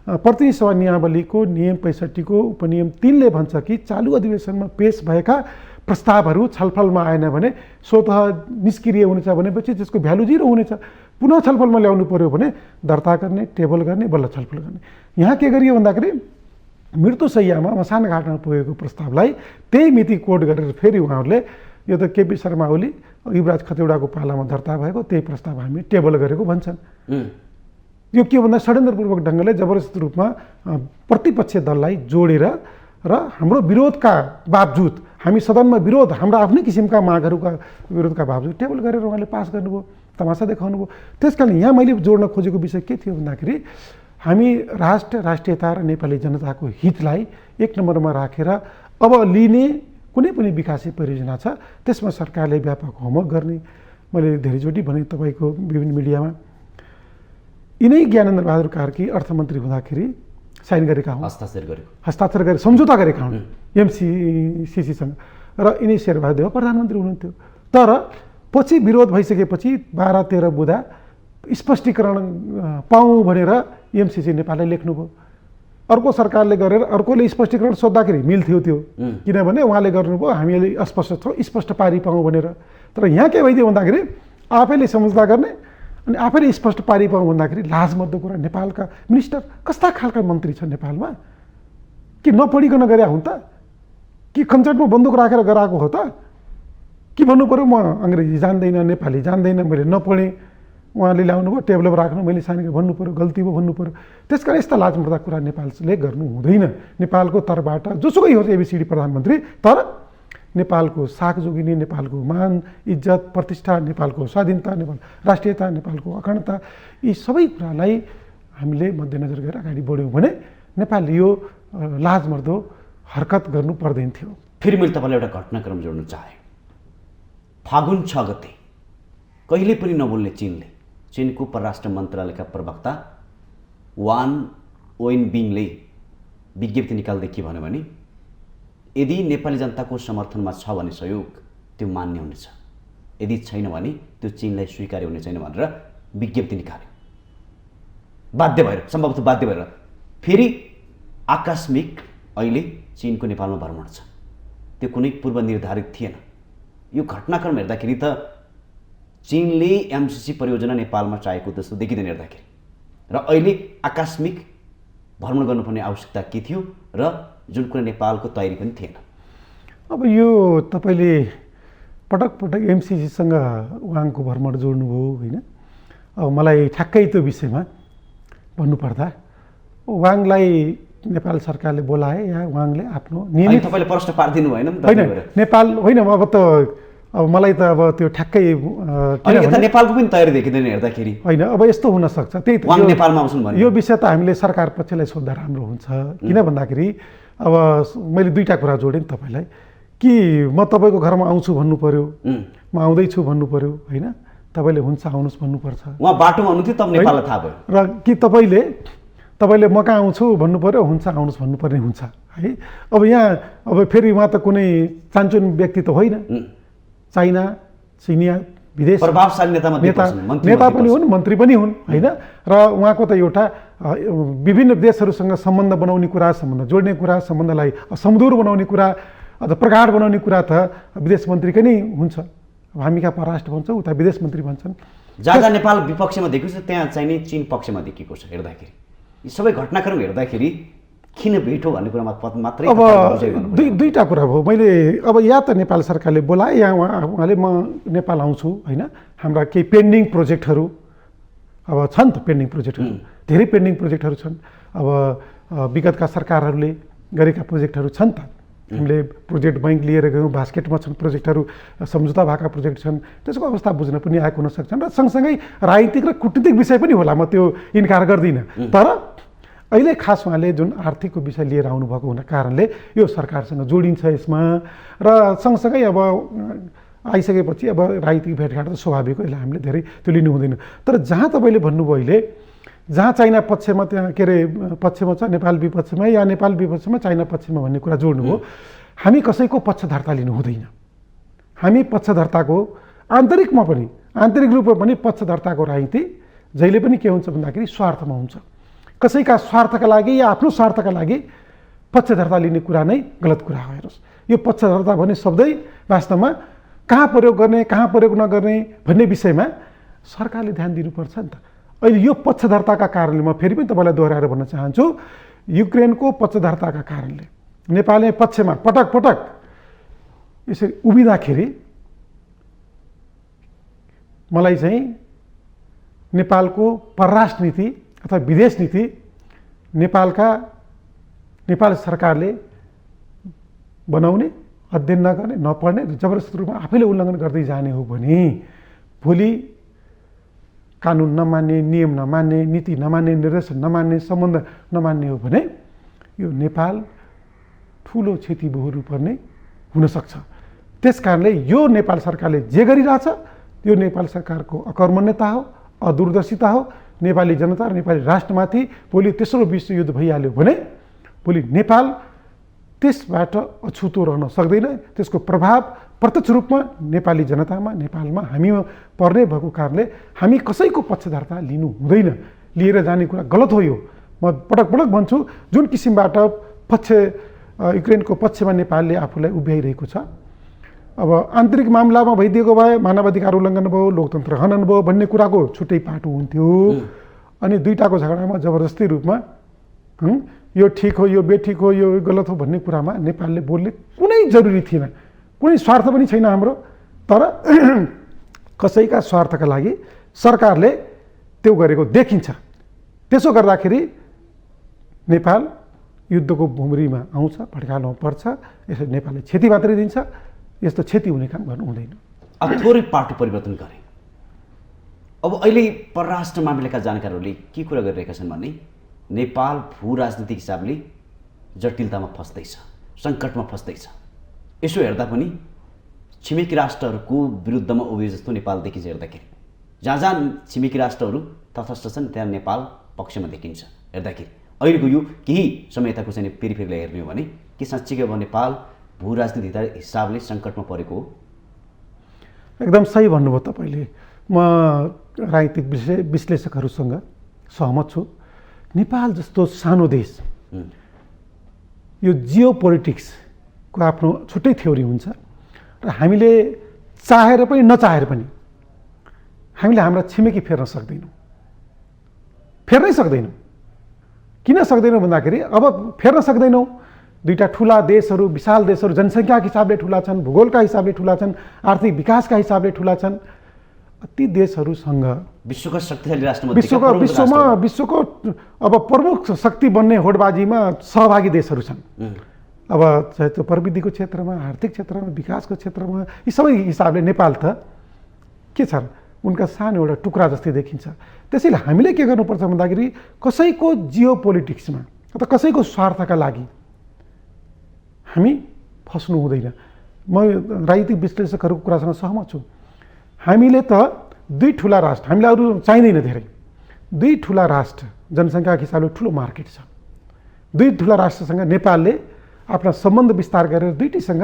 [SPEAKER 2] प्रतिनिधि सभा नियमावलीको नियम 65 को उपनियम 3 ले भन्छ कि चालु अधिवेशनमा पेश भएका प्रस्तावहरू छलफलमा आएन भने स्वतः निष्क्रिय हुनेछ, भनेपछि त्यसको भ्यालु जिरो हुनेछ। पुनः छलफलमा ल्याउनु पर्यो भने दर्ता गर्ने, टेबल गर्ने, बल्ल छलफल गर्ने। यहाँ के गरियो भन्दाखेरि मृत्युशय्यामा मसानघाटमा पुगेको प्रस्तावलाई त्यही मिति कोड गरेर फेरि उहाँहरूले यो त केपी शर्मा ओली, युवराज खतिवडाको पालामा दर्ता भएको त्यही प्रस्ताव हामी टेबल गरेको भन्छन्। यो के भन्दा षड्यन्त्रपूर्वक ढङ्गले जबरजस्त रूपमा प्रतिपक्ष दललाई जोडेर र हाम्रो विरोधका बावजुद, हामी सदनमा विरोध, हाम्रा आफ्नै किसिमका मागहरूका विरोधका बावजुद टेबल गरेर उहाँले पास गर्नुभयो, तमासा देखाउनु भयो। त्यसकारण यहाँ मैले जोड्न खोजेको विषय के थियो भन्दाखेरि हामी राष्ट्रियता र नेपाली जनताको हितलाई एक नम्बरमा राखेर अब लिने कुनै पनि विकासे परियोजना छ त्यसमा सरकारले व्यापक होमवर्क गर्ने। मैले धेरैचोटि भने तपाईँको विभिन्न मिडियामा यिनै ज्ञानेन्द्र बहादुर कार्की अर्थमन्त्री हुँदाखेरि साइन गरेका हुन्, हस्ताक्षर गरे, सम्झौता गरेका हुन् एमसिसीसँग, र यिनै शेरबहादुर देउवा प्रधानमन्त्री हुनुहुन्थ्यो। तर पछि विरोध भइसकेपछि 12-13 बुँदा स्पष्टीकरण पाऊँ भनेर एमसिसी नेपाललाई लेख्नुभयो। अर्को सरकारले गरेर अर्कोले स्पष्टीकरण सोद्धाखेरि मिल्थ्यो त्यो, किनभने उहाँले गर्नुभयो हामीले अस्पष्ट छौँ, स्पष्ट पारी पाऊँ भनेर। तर यहाँ के भइदियो भन्दाखेरि आफैले सम्झौता गर्ने अनि आफैले स्पष्ट पारी पाऊँ भन्दाखेरि लाजमर्दो कुरा। नेपालका मिनिस्टर कस्ता खालका मन्त्री छन् नेपालमा, कि नपढिकन गरे हुन् त, कि खन्चटमा बन्दुक राखेर गराएको हो त, कि भन्नु पऱ्यो म अङ्ग्रेजी जान्दैन, नेपाली जान्दैन, मैले नपढेँ, उहाँले ल्याउनु भयो टेबलमा राख्नु, मैले सानो भन्नु पऱ्यो, गल्ती भयो भन्नु पऱ्यो। त्यसकारण यस्ता लाजमर्दा कुरा नेपालले गर्नु हुँदैन। नेपालको तर्फबाट जोसुकै होस् एबिसिडी प्रधानमन्त्री, तर नेपालको साख जोगिने, नेपालको मान इज्जत प्रतिष्ठा, नेपालको स्वाधीनता, नेपाल राष्ट्रियता, नेपालको अखण्डता, यी सबै कुरालाई हामीले मध्यनजर गरेर अगाडि बढ्यौँ भने नेपालले यो लाजमर्दो हरकत गर्नु पर्दैन थियो।
[SPEAKER 1] फेरि मैले तपाईँलाई एउटा घटनाक्रम जोड्न चाहेँ। फागुन 6 गते कहिले पनि नबोल्ने चीनको परराष्ट्र मन्त्रालयका प्रवक्ता वान ओएन बिङले विज्ञप्ति निकाल्दै के भन्यो भने यदि नेपाली जनताको समर्थनमा छ भने सहयोग त्यो मान्य हुनेछ, यदि छैन भने त्यो चीनलाई स्वीकार्य हुने छैन भनेर विज्ञप्ति निकाल्यो। बाध्य भएर, सम्भवतः बाध्य भएर फेरि आकस्मिक अहिले चीनको नेपालमा भ्रमण छ। त्यो कुनै पूर्व निर्धारित थिएन। यो घटनाक्रम हेर्दाखेरि त चीनले एमसीसी परियोजना नेपालमा चाहेको जस्तो देखिँदैन हेर्दाखेरि, र अहिले आकस्मिक भ्रमण गर्नुपर्ने आवश्यकता के थियो र जुन कुनै नेपालको तयारी पनि थिएन।
[SPEAKER 2] अब यो तपाईँले पटक पटक एमसीसीसँग उहाँको भ्रमण जोड्नुभयो होइन। अब मलाई ठ्याक्कै त्यो विषयमा भन्नुपर्दा उहाँलाई नेपाल सरकारले बोलाए या उहाँले आफ्नो नियमित
[SPEAKER 1] तपाईँले प्रश्न पारिदिनु भएन नि त?
[SPEAKER 2] होइन नेपाल होइन, अब त अब मलाई त अब त्यो ठ्याक्कै
[SPEAKER 1] नेपालको पनि तयारी देखिँदैन हेर्दाखेरि।
[SPEAKER 2] होइन, अब यस्तो हुनसक्छ, त्यही त
[SPEAKER 1] नेपालमा आउँछन् भने
[SPEAKER 2] यो विषय त हामीले सरकार पक्षलाई सोद्धा राम्रो हुन्छ। किन भन्दाखेरि अब मैले दुईवटा कुरा जोडेँ नि तपाईँलाई कि म तपाईँको घरमा आउँछु भन्नु पर्यो, म आउँदैछु भन्नु पर्यो होइन, तपाईँले हुन्छ आउनुहोस् भन्नुपर्छ।
[SPEAKER 1] उहाँ बाटोमा हुनुहुन्थ्यो तब नेपाललाई थाहा भयो,
[SPEAKER 2] र कि तपाईँले म कहाँ आउँछु भन्नु पर्यो, हुन्छ आउनुहोस् भन्नुपर्ने हुन्छ है। अब यहाँ अब फेरि उहाँ त कुनै चान्चुन व्यक्ति त होइन, चाइना चिनिया विदेश
[SPEAKER 1] प्रभावशाली
[SPEAKER 2] नेता पनि हुन्, मन्त्री पनि हुन् होइन। र उहाँको त एउटा विभिन्न देशहरूसँग सम्बन्ध बनाउने कुरा, सम्बन्ध जोड्ने कुरा, सम्बन्धलाई सुमधुर बनाउने कुरा अथवा प्रगाढ बनाउने कुरा त विदेश मन्त्रीकै नै हुन्छ। अब हामी कहाँ परराष्ट्र भन्छौँ, उता विदेश मन्त्री भन्छन्।
[SPEAKER 1] जहाँ जहाँ नेपाल विपक्षमा देखिएको छ त्यहाँ चाहिँ नि चीन पक्षमा देखिएको छ हेर्दाखेरि। यी सबै घटनाक्रम हेर्दाखेरि किन भेटो भन्ने कुरामा मात्रै
[SPEAKER 2] अब दुईवटा कुरा भयो। मैले अब या त नेपाल सरकारले बोलाए या उहाँले म नेपाल आउँछु होइन, हाम्रा केही पेन्डिङ प्रोजेक्टहरू अब छन् त, पेन्डिङ प्रोजेक्टहरू धेरै पेन्डिङ प्रोजेक्टहरू छन्। अब विगतका सरकारहरूले गरेका प्रोजेक्टहरू छन् त, हामीले प्रोजेक्ट बैङ्क लिएर गयौँ, बास्केटमा छन् प्रोजेक्टहरू, सम्झौता भएका प्रोजेक्ट छन्, त्यसको अवस्था बुझ्न पनि आएको हुन सक्छन्। र सँगसँगै राजनीतिक र कुटनीतिक विषय पनि होला, म त्यो इन्कार गर्दिनँ। तर अहिले खास उहाँले जुन आर्थिकको विषय लिएर आउनुभएको हुना कारणले यो सरकारसँग जोडिन्छ यसमा। र सँगसँगै अब आइसकेपछि अब राजनीतिक भेटघाट त स्वाभाविक हो, यसलाई हामीले धेरै त्यो लिनु हुँदैन। तर जहाँ तपाईँले भन्नुभयो अहिले, जहाँ चाइना पक्षमा त्यहाँ के अरे पक्षमा छ, नेपाल विपक्षमा या नेपाल विपक्षमा चाइना पक्षमा भन्ने कुरा जोड्नुभयो। हामी कसैको पक्षधर्ता लिनु हुँदैन। हामी पक्षधर्ताको आन्तरिकमा पनि, आन्तरिक रूपमा पनि पक्षधर्ताको राजनीति जहिले पनि के हुन्छ भन्दाखेरि स्वार्थमा हुन्छ। कसैका स्वार्थका लागि या आफ्नो स्वार्थका लागि पक्षधर्ता लिने कुरा नै गलत कुरा हो। हेर्नुहोस्, यो पक्षधर्ता भन्ने शब्दै वास्तवमा कहाँ प्रयोग गर्ने, कहाँ प्रयोग नगर्ने भन्ने विषयमा सरकारले ध्यान दिनुपर्छ नि त। अहिले यो पक्षधर्ताका कारणले, म फेरि पनि तपाईँलाई दोहोऱ्याएर भन्न चाहन्छु, युक्रेनको पक्षधर्ताका कारणले नेपालले पक्षमा पटक पटक यसरी उभिँदाखेरि मलाई चाहिँ नेपालको परराष्ट्र नीति अथवा विदेश नीति नेपाल सरकारले बनाउने, अध्ययन नगर्ने, नपढ्ने, जबरजस्ती रूपमा आफैले उल्लङ्घन गर्दै जाने हो भने भोलि कानुन नमान्ने, नियम नमान्ने, नीति नमान्ने, निर्देशन नमान्ने, सम्बन्ध नमान्ने हो भने यो नेपाल ठुलो क्षति बेहोर्नु पर्ने हुनसक्छ। त्यस कारणले यो नेपाल सरकारले जे गरिरहेछ त्यो नेपाल सरकारको अकर्मण्यता हो, अदूरदर्शिता हो। नेपाली जनता र नेपाली राष्ट्रमाथि भोलि तेस्रो विश्वयुद्ध भइहाल्यो भने भोलि नेपाल त्यसबाट अछुतो रहन सक्दैन। त्यसको प्रभाव प्रत्यक्ष रूपमा नेपाली जनतामा, नेपालमा हामीमा पर्ने भएको कारणले हामी कसैको पक्षधर्ता लिनु हुँदैन। लिएर जाने कुरा गलत हो। यो म पटक पटक भन्छु, जुन किसिमबाट युक्रेनको पक्षमा नेपालले आफूलाई उभ्याइरहेको छ, अब आन्तरिक मामलामा भइदिएको भए मानवाधिकार उल्लङ्घन भयो, लोकतन्त्र हनन भयो भन्ने कुराको छुट्टै पाटो हुन्थ्यो। अनि दुईटाको झगडामा जबरजस्ती रूपमा यो ठिक हो, यो बेठिक हो, यो गलत हो भन्ने कुरामा नेपालले बोल्ने कुनै जरुरी थिएन। कुनै स्वार्थ पनि छैन हाम्रो। तर कसैका स्वार्थका लागि सरकारले त्यो गरेको देखिन्छ। त्यसो गर्दाखेरि नेपाल युद्धको भुमरीमा आउँछ, भड्कालोमा पर्छ। यसरी नेपालले क्षति मात्रै दिन्छ। यस्तो क्षति हुने काम गर्नु हुँदैन।
[SPEAKER 1] अब थोरै पाटो परिवर्तन गरे। अब अहिले परराष्ट्र मामिलाका जानकारहरूले के कुरा गरिरहेका छन् भने नेपाल भू राजनीतिक हिसाबले जटिलतामा फस्दैछ, सङ्कटमा फस्दैछ। यसो हेर्दा पनि छिमेकी राष्ट्रहरूको विरुद्धमा उभिए जस्तो नेपाल देखिन्छ हेर्दाखेरि। जहाँ जहाँ छिमेकी राष्ट्रहरू तटस्थ छन् त्यहाँ नेपाल पक्षमा देखिन्छ हेर्दाखेरि। अहिलेको यो केही समय यताको चाहिँ पेरिफेरीलाई हेर्ने हो भने के साँच्चीकै अब नेपाल भू राजनीति हिसाबले सङ्कटमा परेको हो?
[SPEAKER 2] एकदम सही भन्नुभयो तपाईँले। म राजनीतिक विश्लेषकहरूसँग सहमत छु। नेपाल जस्तो सानो देश, यो जियो पोलिटिक्सको आफ्नो छुट्टै थ्योरी हुन्छ र हामीले चाहेर पनि नचाहेर पनि हामीले हाम्रा छिमेकी फेर्न सक्दैनौँ, फेर्नै सक्दैनौँ। किन सक्दैनौँ भन्दाखेरि अब फेर्न सक्दैनौँ। दुईटा ठुला देशहरू, विशाल देशहरू, जनसङ्ख्याको हिसाबले ठुला छन्, भूगोलका हिसाबले ठुला छन्, आर्थिक विकासका हिसाबले ठुला छन्। ती देशहरूसँग
[SPEAKER 1] विश्वका शक्तिशाली
[SPEAKER 2] विश्वको अब प्रमुख शक्ति बन्ने होडबाजीमा सहभागी देशहरू छन्। अब चाहे त्यो प्रविधिको क्षेत्रमा, आर्थिक क्षेत्रमा, विकासको क्षेत्रमा, यी सबै हिसाबले नेपाल त के छ, उनका सानो एउटा टुक्रा जस्तै देखिन्छ। त्यसैले हामीले के गर्नुपर्छ भन्दाखेरि कसैको जियो पोलिटिक्समा अथवा कसैको स्वार्थका लागि हामी फस्नु हुँदैन। म राजनीतिक विश्लेषकहरूको कुरासँग सहमत छु। हामीले त दुई ठुला राष्ट्र, हामीलाई अरू चाहिँदैन धेरै, दुई ठुला राष्ट्र, जनसङ्ख्याको हिसाबले ठुलो मार्केट छ। दुई ठुला राष्ट्रसँग नेपालले आफ्ना सम्बन्ध विस्तार गरेर दुईटीसँग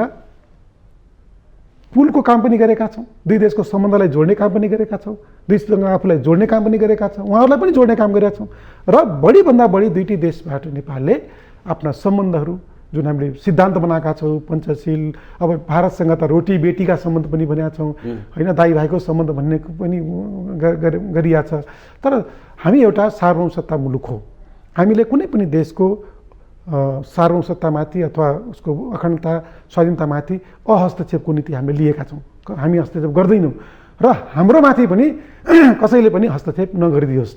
[SPEAKER 2] पुलको काम पनि गरेका छौँ, दुई देशको सम्बन्धलाई जोड्ने काम पनि गरेका छौँ, दुईसँग आफूलाई जोड्ने काम पनि गरेका छौँ, उहाँहरूलाई पनि जोड्ने काम गरेका छौँ। र बढीभन्दा बढी दुईटी देशबाट नेपालले आफ्ना सम्बन्धहरू जुन हामीले सिद्धान्त बनाएका छौँ, पञ्चशील, अब भारतसँग त रोटी बेटीका सम्बन्ध पनि भनेका छौँ होइन, दाइ भाइको सम्बन्ध भन्ने पनि गरिया छ। तर हामी एउटा सार्वभौमसत्ता मुलुक हो। हामीले कुनै पनि देशको सार्वभौमसत्तामाथि अथवा उसको अखण्डता स्वाधीनतामाथि अहस्तक्षेपको नीति हामीले लिएका छौँ। हामी हस्तक्षेप गर्दैनौँ र हाम्रो माथि पनि कसैले पनि हस्तक्षेप नगरिदियोस्।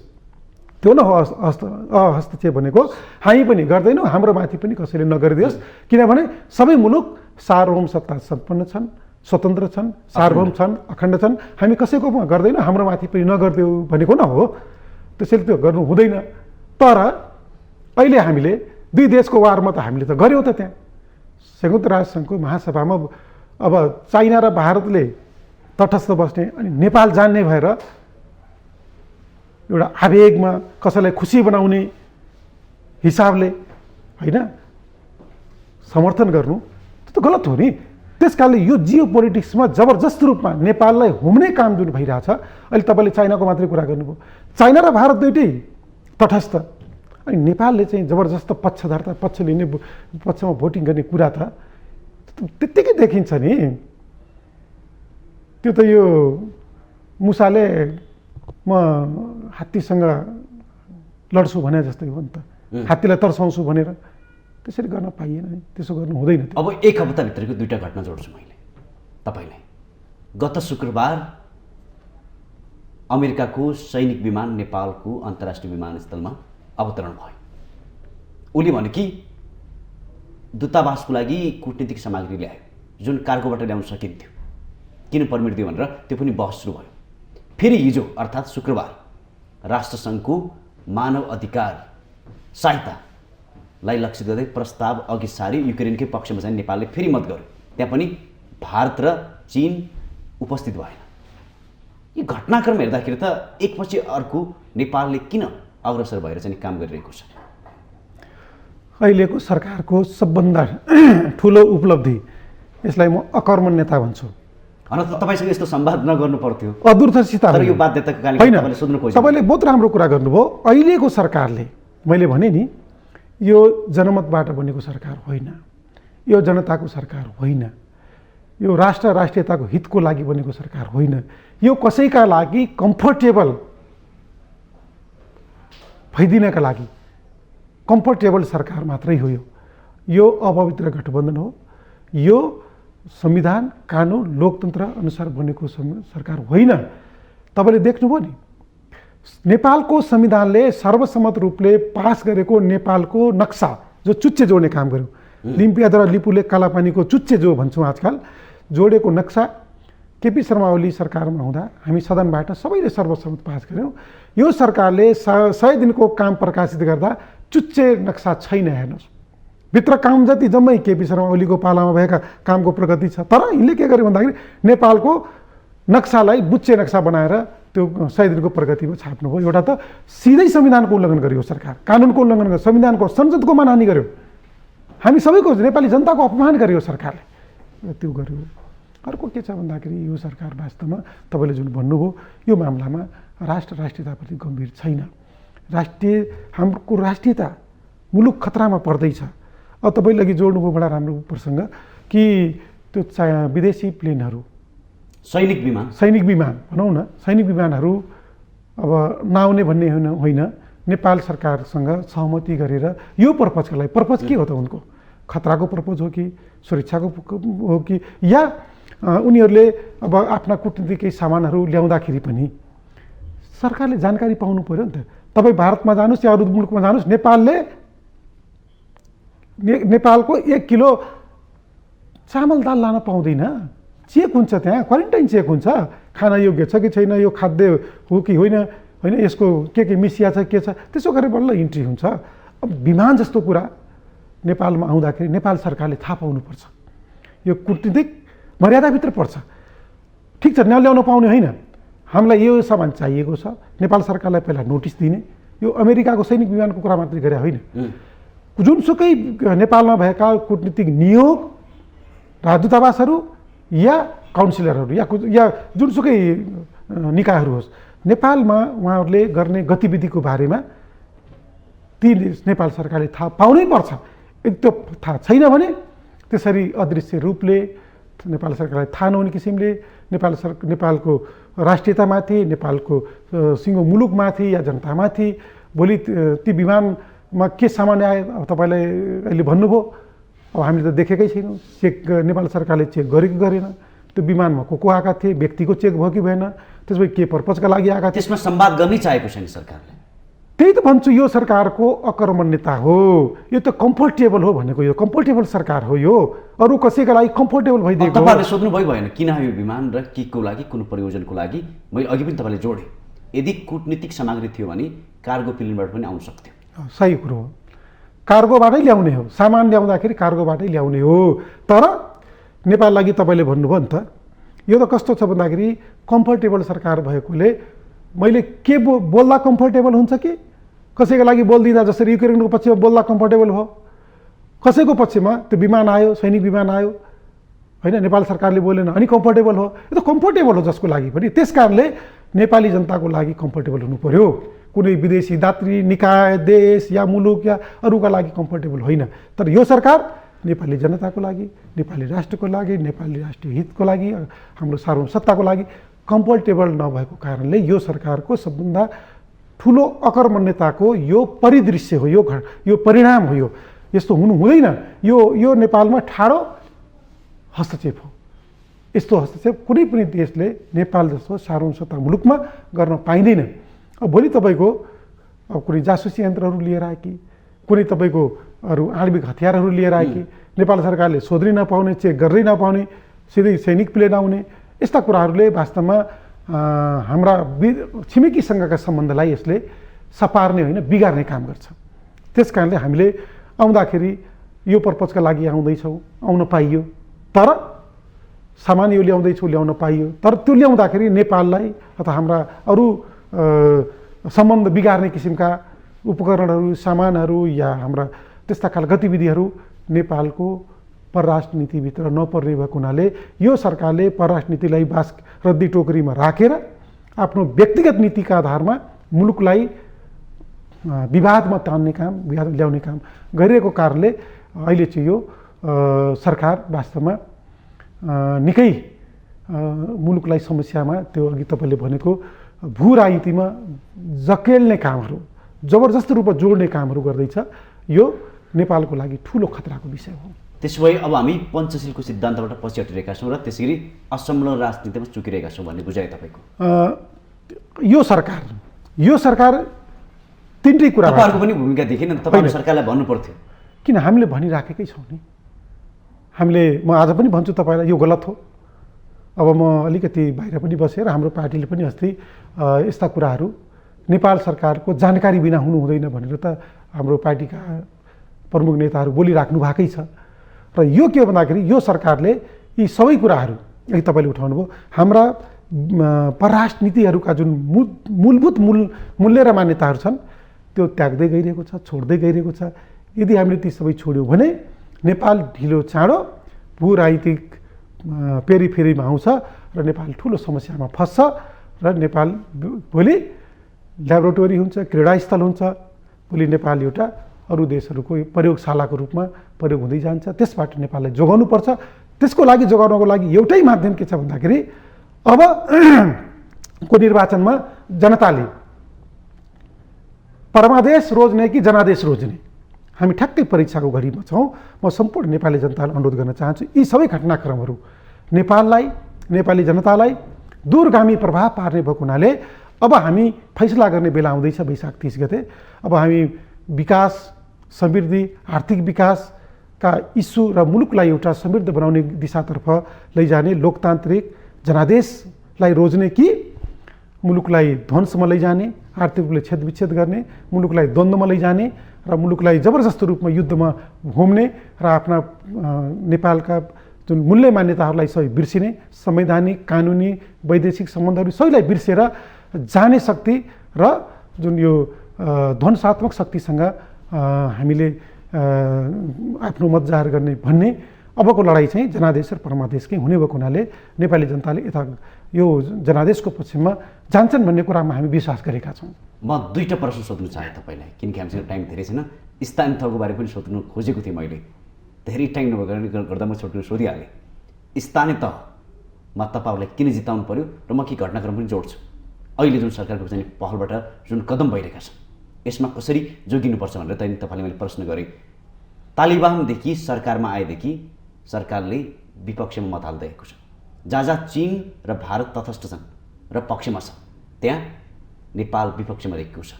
[SPEAKER 2] त्यो न हो हस्तक्षेप भनेको, हामी पनि गर्दैनौँ, हाम्रो माथि पनि कसैले नगरिदियोस्। किनभने सबै मुलुक सार्वभौम सत्ता सम्पन्न छन्, स्वतन्त्र छन्, सार्वभौम छन्, अखण्ड छन्। हामी कसैको गर्दैनौँ, हाम्रो माथि पनि नगरिदेऊ भनेको न हो। त्यसैले त्यो गर्नु हुँदैन। तर अहिले हामीले दुई देशको वारमा त हामीले त गऱ्यौँ त। त्यहाँ संयुक्त राष्ट्रसङ्घको महासभामा अब चाइना र भारतले तटस्थ बस्ने अनि नेपाल जान्ने भएर एउटा आवेगमा कसैलाई खुसी बनाउने हिसाबले होइन समर्थन गर्नु, त्यो त गलत हो नि। त्यस कारणले यो जियो पोलिटिक्समा जबरजस्त रूपमा नेपाललाई हुम्ने काम जुन भइरहेछ, अहिले तपाईँले चाइनाको मात्रै कुरा गर्नुभयो। चाइना र भारत दुइटै तटस्थ, अनि नेपालले चाहिँ जबरजस्त पक्षधरता, पक्ष लिने, पक्षमा भोटिङ गर्ने कुरा त त्यत्तिकै देखिन्छ नि। त्यो त यो मुसाले म हात्तीसँग लड्छु भने जस्तै हो नि त, हात्तीलाई तर्साउँछु भनेर त्यसरी गर्न पाइएन नि, त्यसो गर्नु हुँदैन।
[SPEAKER 1] अब एक हप्ताभित्रको दुईवटा घटना जोड्छु मैले तपाईँलाई। गत शुक्रबार अमेरिकाको सैनिक विमान नेपालको अन्तर्राष्ट्रिय विमानस्थलमा अवतरण भयो। उसले भने कि दूतावासको लागि कूटनीतिक सामग्री ल्यायो जुन कार्गोबाट ल्याउन सकिन्थ्यो, किन पर्मिट दियो भनेर त्यो पनि बहस सुरु भयो। फेरि हिजो अर्थात् शुक्रबार राष्ट्रसङ्घको मानव अधिकार सहायतालाई लक्षित गर्दै प्रस्ताव अघि सारी युक्रेनकै पक्षमा चाहिँ नेपालले फेरि मत गर्यो। त्यहाँ पनि भारत र चीन उपस्थित भएन। यो घटनाक्रम हेर्दाखेरि त एकपछि अर्को नेपालले किन अग्रसर भएर चाहिँ काम गरिरहेको छ?
[SPEAKER 2] अहिलेको सरकारको सबभन्दा ठुलो उपलब्धि, यसलाई म अकर्मण्यता भन्छु।
[SPEAKER 1] तपाईँसँग यस्तो संवाद नगर्नु पर्थ्यो,
[SPEAKER 2] अदूरदर्शिता।
[SPEAKER 1] तर यो बाध्यताको कारणले तपाईँले सोध्नु खोज्नु।
[SPEAKER 2] तपाईँले बहुत राम्रो कुरा गर्नुभयो। अहिलेको सरकारले, मैले भने नि, यो जनमतबाट बनेको सरकार होइन, यो जनताको सरकार होइन, यो राष्ट्र राष्ट्रियताको हितको लागि बनेको सरकार होइन, यो कसैका लागि कम्फर्टेबल भइदिनका लागि कम्फर्टेबल सरकार मात्रै हो। यो अपवित्र गठबन्धन हो। यो संविधान, कानुन, लोकतन्त्र अनुसार बनेको सरकार होइन। तपाईँले देख्नुभयो नि, नेपालको संविधानले सर्वसम्मत रूपले पास गरेको नेपालको नक्सा, जो चुच्चे जोड्ने काम गर्यो, लिम्पियाद्वारा लिपुले कालापानीको चुच्चे जो भन्छौँ आजकल, जोडेको नक्सा केपी शर्मा ओली सरकारमा हुँदा हामी सदनबाट सबैले सर्वसम्मत पास गऱ्यौँ। यो सरकारले 100 दिनको काम प्रकाशित गर्दा चुच्चे नक्सा छैन। हेर्नुहोस्, भित्र काम जति जम्मै केपी शर्मा ओलीको पालामा भएका कामको प्रगति छ। तर यिनले के गर्यो भन्दाखेरि नेपालको नक्सालाई बुच्चे नक्सा बनाएर त्यो 100 दिनको प्रगतिमा छाप्नुभयो। एउटा त सिधै संविधानको उल्लङ्घन गर्यो सरकार, कानुनको उल्लङ्घन गर्यो, संविधानको संसदको मानहानि गर्यो, हामी सबैको नेपाली जनताको अपमान गर्यो सरकारले, त्यो गर्यो। अर्को के छ भन्दाखेरि यो सरकार वास्तवमा तपाईँले जुन भन्नुभयो यो मामलामा राष्ट्रियताप्रति गम्भीर छैन। हाम्रो राष्ट्रियता मुलुक खतरामा पर्दैछ। अब तपाईँले अघि जोड्नुभयो बडा राम्रो प्रसङ्ग कि त्यो विदेशी प्लेनहरू, सैनिक विमान भनौँ न, सैनिक विमानहरू अब नआउने भन्ने होइन, नेपाल सरकारसँग सहमति गरेर यो पर्पजका लागि, पर्पज के हो त उनको? खतराको पर्पज हो कि सुरक्षाको हो कि, या उनीहरूले अब आफ्ना कुटनीतिक केही सामानहरू ल्याउँदाखेरि पनि सरकारले जानकारी पाउनु पर्यो नि त। तपाईँ भारतमा जानुहोस् या अरू मुलुकमा जानुहोस्, नेपालको 1 किलो चामल दाल लान पाउँदैन। चेक हुन्छ, त्यहाँ क्वारेन्टाइन चेक हुन्छ, खाना योग्य छ कि छैन, यो खाद्य हो कि होइन, यसको के मिसिया छ के छ, त्यसो गरेर बल्ल इन्ट्री हुन्छ। अब विमान जस्तो कुरा नेपालमा आउँदाखेरि नेपाल सरकारले थाहा पाउनुपर्छ, यो कूटनीतिक मर्यादाभित्र पर्छ। ठिक छ, नल्याउन पाउने होइन, हामीलाई यो सामान चाहिएको छ, नेपाल सरकारलाई पहिला नोटिस दिने। यो अमेरिकाको सैनिक विमानको कुरा मात्रै गरे होइन, जुनसुकै नेपालमा भएका कूटनीतिक नियोग, राजदूतावासहरू या काउन्सिलरहरू या जुनसुकै निकायहरू होस्, नेपालमा उहाँहरूले गर्ने गतिविधिको बारेमा ती नेपाल सरकारले थाहा पाउनै पर्छ। यदि त्यो थाहा छैन भने त्यसरी अदृश्य रूपले नेपाल सरकारलाई थाहा नहुने किसिमले नेपालको राष्ट्रियतामाथि, नेपालको सिङ्गो मुलुकमाथि या जनतामाथि भोलि ती विमानमा के सामान आयो, अब तपाईँलाई अहिले भन्नुभयो, अब हामीले त देखेकै छैनौँ, चेक नेपाल सरकारले चेक गरेको गरेन, त्यो विमानमा को आएका थिए, व्यक्तिको चेक भयो कि भएन, त्यसपछि के पर्पजका लागि आएका थिए,
[SPEAKER 1] त्यसमा संवाद गर्नै चाहेको छैन सरकारले।
[SPEAKER 2] त्यही त भन्छु, यो सरकारको अकर्मण्यता हो, यो त कम्फर्टेबल हो भनेको, यो कम्फर्टेबल सरकार हो, यो अरू कसैका लागि कम्फर्टेबल भइदिएको।
[SPEAKER 1] तपाईँले सोध्नुभयो भएन किन यो विमान र के को लागि, कुन प्रयोजनको लागि? मैले अघि पनि तपाईँले जोडेँ, यदि कूटनीतिक सामग्री थियो भने कार्गो प्लेनबाट पनि आउन सक्थ्यो।
[SPEAKER 2] सही कुरो हो, कार्गोबाटै ल्याउने हो, सामान ल्याउँदाखेरि कार्गोबाटै ल्याउने हो। तर नेपाल लागि तपाईँले भन्नुभयो नि त, यो त कस्तो छ भन्दाखेरि कम्फर्टेबल सरकार भएकोले मैले के बोल्दा कम्फर्टेबल हुन्छ कि कसैको लागि बोलिदिँदा, जसरी युक्रेनको पक्षमा बोल्दा कम्फर्टेबल भयो, कसैको पक्षमा त्यो विमान आयो, सैनिक विमान आयो होइन, नेपाल सरकारले बोलेन अनि कम्फर्टेबल हो। यो त कम्फर्टेबल हो जसको लागि पनि, त्यस कारणले नेपाली जनताको लागि कम्फर्टेबल हुनु पर्यो। कुनै विदेशी दात्री निकाय, देश या मुलुक या अरूका लागि कम्फर्टेबल होइन। तर यो सरकार नेपाली जनताको लागि, नेपाली राष्ट्रको लागि, नेपाली राष्ट्रिय हितको लागि, हाम्रो सार्वभौमसत्ताको लागि कम्फर्टेबल नभएको कारणले यो सरकारको सबभन्दा ठुलो अकर्मण्यताको यो परिदृश्य हो, यो परिणाम हो। यो यस्तो हुनु हुँदैन, यो नेपालमा ठाडो हस्तक्षेप हो। यस्तो हस्तक्षेप कुनै पनि देशले नेपाल जस्तो सार्वभौमसत्ता मुलुकमा गर्न पाइँदैन। अब भोलि तपाईँको अब कुनै जासुसी यन्त्रहरू लिएर आए कि, कुनै तपाईँको अरू आणविक हतियारहरू लिएर आए कि, नेपाल सरकारले सोध्नै नपाउने, चेक गर्नै नपाउने, सिधै सैनिक प्लेन आउने, यस्ता कुराहरूले वास्तवमा हाम्रा छिमेकीसँगका सम्बन्धलाई यसले सपार्ने होइन, बिगार्ने काम गर्छ। त्यस कारणले हामीले आउँदाखेरि यो पर्पजका लागि आउँदैछौँ, आउन पाइयो, तर सामान यो ल्याउन पाइयो, तर त्यो ल्याउँदाखेरि नेपाललाई अथवा हाम्रा अरू सम्बन्ध बिगार्ने किसिमका उपकरणहरू, सामानहरू या हाम्रा त्यस्ता खालका गतिविधिहरू नेपालको परराष्ट्र नीतिभित्र नपर्ने भएको हुनाले यो सरकारले परराष्ट्र नीतिलाई बास रद्दी टोकरीमा राखेर आफ्नो व्यक्तिगत नीतिका आधारमा मुलुकलाई विवादमा तान्ने काम, विवाद ल्याउने काम गरिरहेको कारणले अहिले चाहिँ यो सरकार वास्तवमा निकै मुलुकलाई समस्यामा, त्यो अघि तपाईँले भनेको भू राजनीतिमा जकेल्ने कामहरू, जबरजस्त रूपमा जोड्ने कामहरू गर्दैछ। यो नेपालको लागि ठुलो खतराको विषय हो।
[SPEAKER 1] त्यसो भए अब हामी पञ्चशीलको सिद्धान्तबाट पछि हटिरहेका छौँ र त्यसरी असम्म राजनीतिमा चुकिरहेका छौँ भन्ने बुझाइ तपाईँको?
[SPEAKER 2] यो सरकार तिनटै कुरा,
[SPEAKER 1] तपाईँहरूको पनि भूमिका देखेन, तपाईँले सरकारलाई भन्नु पर्थ्यो।
[SPEAKER 2] किन हामीले भनिराखेकै छौँ नि, म आज पनि भन्छु तपाईँलाई यो गलत हो। अब म अलिकति बाहिर पनि बसेर हाम्रो पार्टीले पनि अस्ति यस्ता कुराहरू नेपाल सरकारको जानकारी बिना हुनु हुँदैन भनेर त हाम्रो पार्टीका प्रमुख नेताहरू बोलिराख्नु भएकै छ। र यो के हो भन्दाखेरि यो सरकारले यी सबै कुराहरू अघि तपाईँले उठाउनुभयो, हाम्रा परराष्ट्र नीतिहरूका जुन मूलभूत मूल्य र मान्यताहरू छन् त्यो त्याग्दै गइरहेको छ, छोड्दै गइरहेको छ। यदि हामीले ती सबै छोड्यौँ भने नेपाल ढिलो चाँडो भूराजनीतिक पेरिफेरीमा आउँछ र नेपाल ठुलो समस्यामा फस्छ र नेपाल भोलि ल्याबोरेटोरी हुन्छ, क्रीडास्थल हुन्छ। भोलि नेपाल एउटा अरू देशहरूको प्रयोगशालाको रूपमा प्रयोग हुँदै जान्छ। त्यसबाट नेपाललाई जोगाउनुपर्छ। त्यसको लागि जोगाउनको लागि एउटै माध्यम के छ भन्दाखेरि अब को निर्वाचनमा जनताले परमादेश रोज्ने कि जनादेश रोज्ने, हामी ठ्याक्कै परीक्षाको घडीमा छौँ। म सम्पूर्ण नेपाली जनतालाई अनुरोध गर्न चाहन्छु, यी सबै घटनाक्रमहरू नेपाललाई, नेपाली जनतालाई दूरगामी प्रभाव पार्ने भएको हुनाले अब हामी फैसला गर्ने बेला आउँदैछ वैशाख 30 गते। अब हामी विकास, समृद्धि, आर्थिक विकासका इस्यु र मुलुकलाई एउटा समृद्ध बनाउने दिशातर्फ लैजाने, लोकतान्त्रिक जनादेशलाई रोज्ने कि मुलुकलाई ध्वंसमा लैजाने, आर्थिक रूपले छेदविच्छेद गर्ने, मुलुकलाई द्वन्द्वमा लैजाने र मुलुकलाई जबरजस्त रूपमा युद्धमा घुम्ने र आफ्ना नेपालका जुन मूल्य मान्यताहरूलाई सबै बिर्सिने, संवैधानिक, कानुनी, वैदेशिक सम्बन्धहरू सबैलाई बिर्सेर जाने शक्ति र जुन यो ध्वंसात्मक शक्तिसँग हामीले आफ्नो मत जाहेर गर्ने भन्ने अबको लडाइँ चाहिँ जनादेश र परमादेशकै हुने भएको हुनाले नेपाली जनताले यता यो जनादेशको पक्षमा जान्छन् भन्ने कुरामा हामी विश्वास गरेका छौँ।
[SPEAKER 1] म दुईवटा प्रश्न सोध्नु चाहेँ तपाईँलाई, किनकि हामीसँग टाइम धेरै छैन। स्थानीय तहको बारे पनि सोध्नु खोजेको थिएँ मैले, धेरै टाइम गर्दा म सोधिहालेँ। स्थानीय तहमा तपाईँहरूलाई किन जिताउनु पर्यो र म के घटनाक्रम पनि जोड्छु। अहिले जुन सरकारको चाहिँ पहलबाट जुन कदम भइरहेका छन् यसमा कसरी जोगिनुपर्छ भनेर तपाईँले मैले प्रश्न गरेँ। तालिबानदेखि सरकारमा आएदेखि सरकारले विपक्षमा मत हालिदिएको छ। जहाँ जहाँ चीन र भारत तटस्थ छन् र पक्षमा छ त्यहाँ नेपाल विपक्षमा रहेको छ।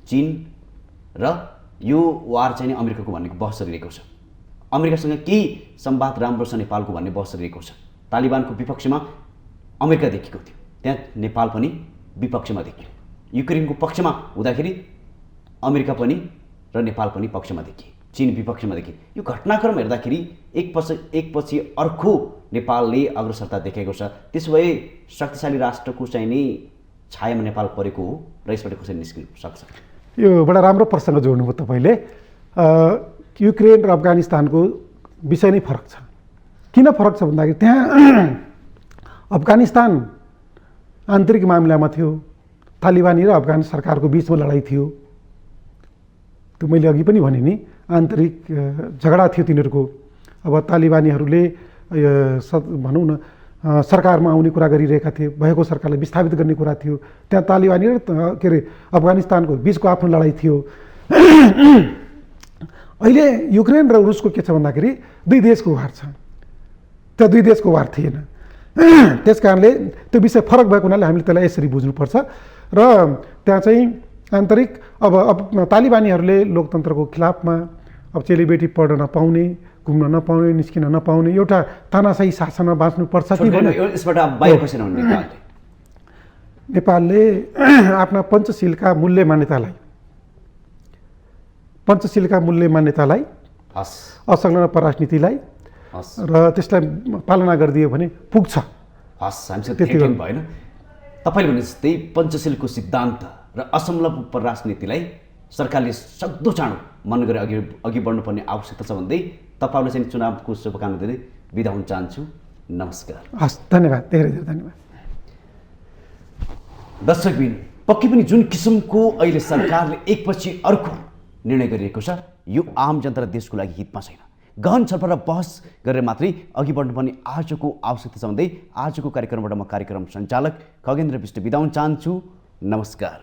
[SPEAKER 1] चीन र यो वार चाहिँ अमेरिकाको भन्ने बहस चलिरहेको छ। अमेरिकासँग केही संवाद राम्रो छ नेपालको भन्ने बहस चलिरहेको छ। तालिबानको विपक्षमा अमेरिका देखिएको थियो, त्यहाँ नेपाल पनि विपक्षमा देखियो। युक्रेनको पक्षमा हुँदाखेरि अमेरिका पनि र नेपाल पनि पक्षमा देखिए, चीन विपक्षमा देखिए। यो घटनाक्रम हेर्दाखेरि एकपछि अर्को नेपालले अग्रसरता देखेको छ। त्यसो भए शक्तिशाली राष्ट्रको चाहिँ नि छायामा नेपाल परेको हो र यसबाट कसरी निस्किनु सक्छ?
[SPEAKER 2] यो बडा राम्रो प्रसङ्ग जोड्नुभयो तपाईँले। युक्रेन र अफगानिस्तानको विषय नै फरक छ। किन फरक छ भन्दाखेरि त्यहाँ अफगानिस्तान आन्तरिक मामिलामा थियो, तालिबानी र अफगान सरकारको बिचमा लडाइँ थियो। त्यो मैले अघि पनि भने नि आन्तरिक झगडा थियो तिनीहरूको। अब तालिबानीहरूले भनौँ न सरकारमा आउने कुरा गरिरहेका थिए, भएको सरकारलाई विस्थापित गर्ने कुरा थियो। त्यहाँ तालिबानी र के अरे अफगानिस्तानको बिचको आफ्नो लडाइँ थियो। अहिले युक्रेन र रुसको के छ भन्दाखेरि दुई देशको वार छ, त्यहाँ दुई देशको वार थिएन। त्यस कारणले त्यो विषय फरक भएको हुनाले हामीले त्यसलाई यसरी बुझ्नुपर्छ। र त्यहाँ चाहिँ आन्तरिक अब तालिबानीहरूले लोकतन्त्रको खिलाफमा अब चेलीबेटी पढ्न नपाउने, घुम्न नपाउने, निस्किन नपाउने एउटा तानाशाही शासनमा बाँच्नुपर्छ कि
[SPEAKER 1] यसबाट बाहिर कसरी आउने?
[SPEAKER 2] नेपालले आफ्ना पञ्चशीलका मूल्य मान्यतालाई असंलग्न परराष्ट्र नीतिलाई र त्यसलाई पालना गरिदियो भने पुग्छ।
[SPEAKER 1] त्यति भएन। तपाईँले भने जस्तै पञ्चशीलको सिद्धान्त र असंलग्न परराष्ट्र नीतिलाई सरकारले सक्दो चाँडो मन गरी अघि बढ्नुपर्ने आवश्यकता छ भन्दै तपाईँले चाहिँ चुनावको शुभकामना दिँदै बिदा हुन चाहन्छु। नमस्कार।
[SPEAKER 2] हस्, धन्यवाद, धेरै धेरै धन्यवाद।
[SPEAKER 1] दर्शकबिन, पक्कै पनि जुन किसिमको अहिले सरकारले एकपछि अर्को निर्णय गरिरहेको छ यो आम जनता र देशको लागि हितमा छैन। गहन छलफल र बहस गरेर मात्रै अघि बढ्नुपर्ने आजको आवश्यकता छ भन्दै आजको कार्यक्रमबाट म कार्यक्रम सञ्चालक खगेन्द्र विष्ट बिदा हुन चाहन्छु। नमस्कार।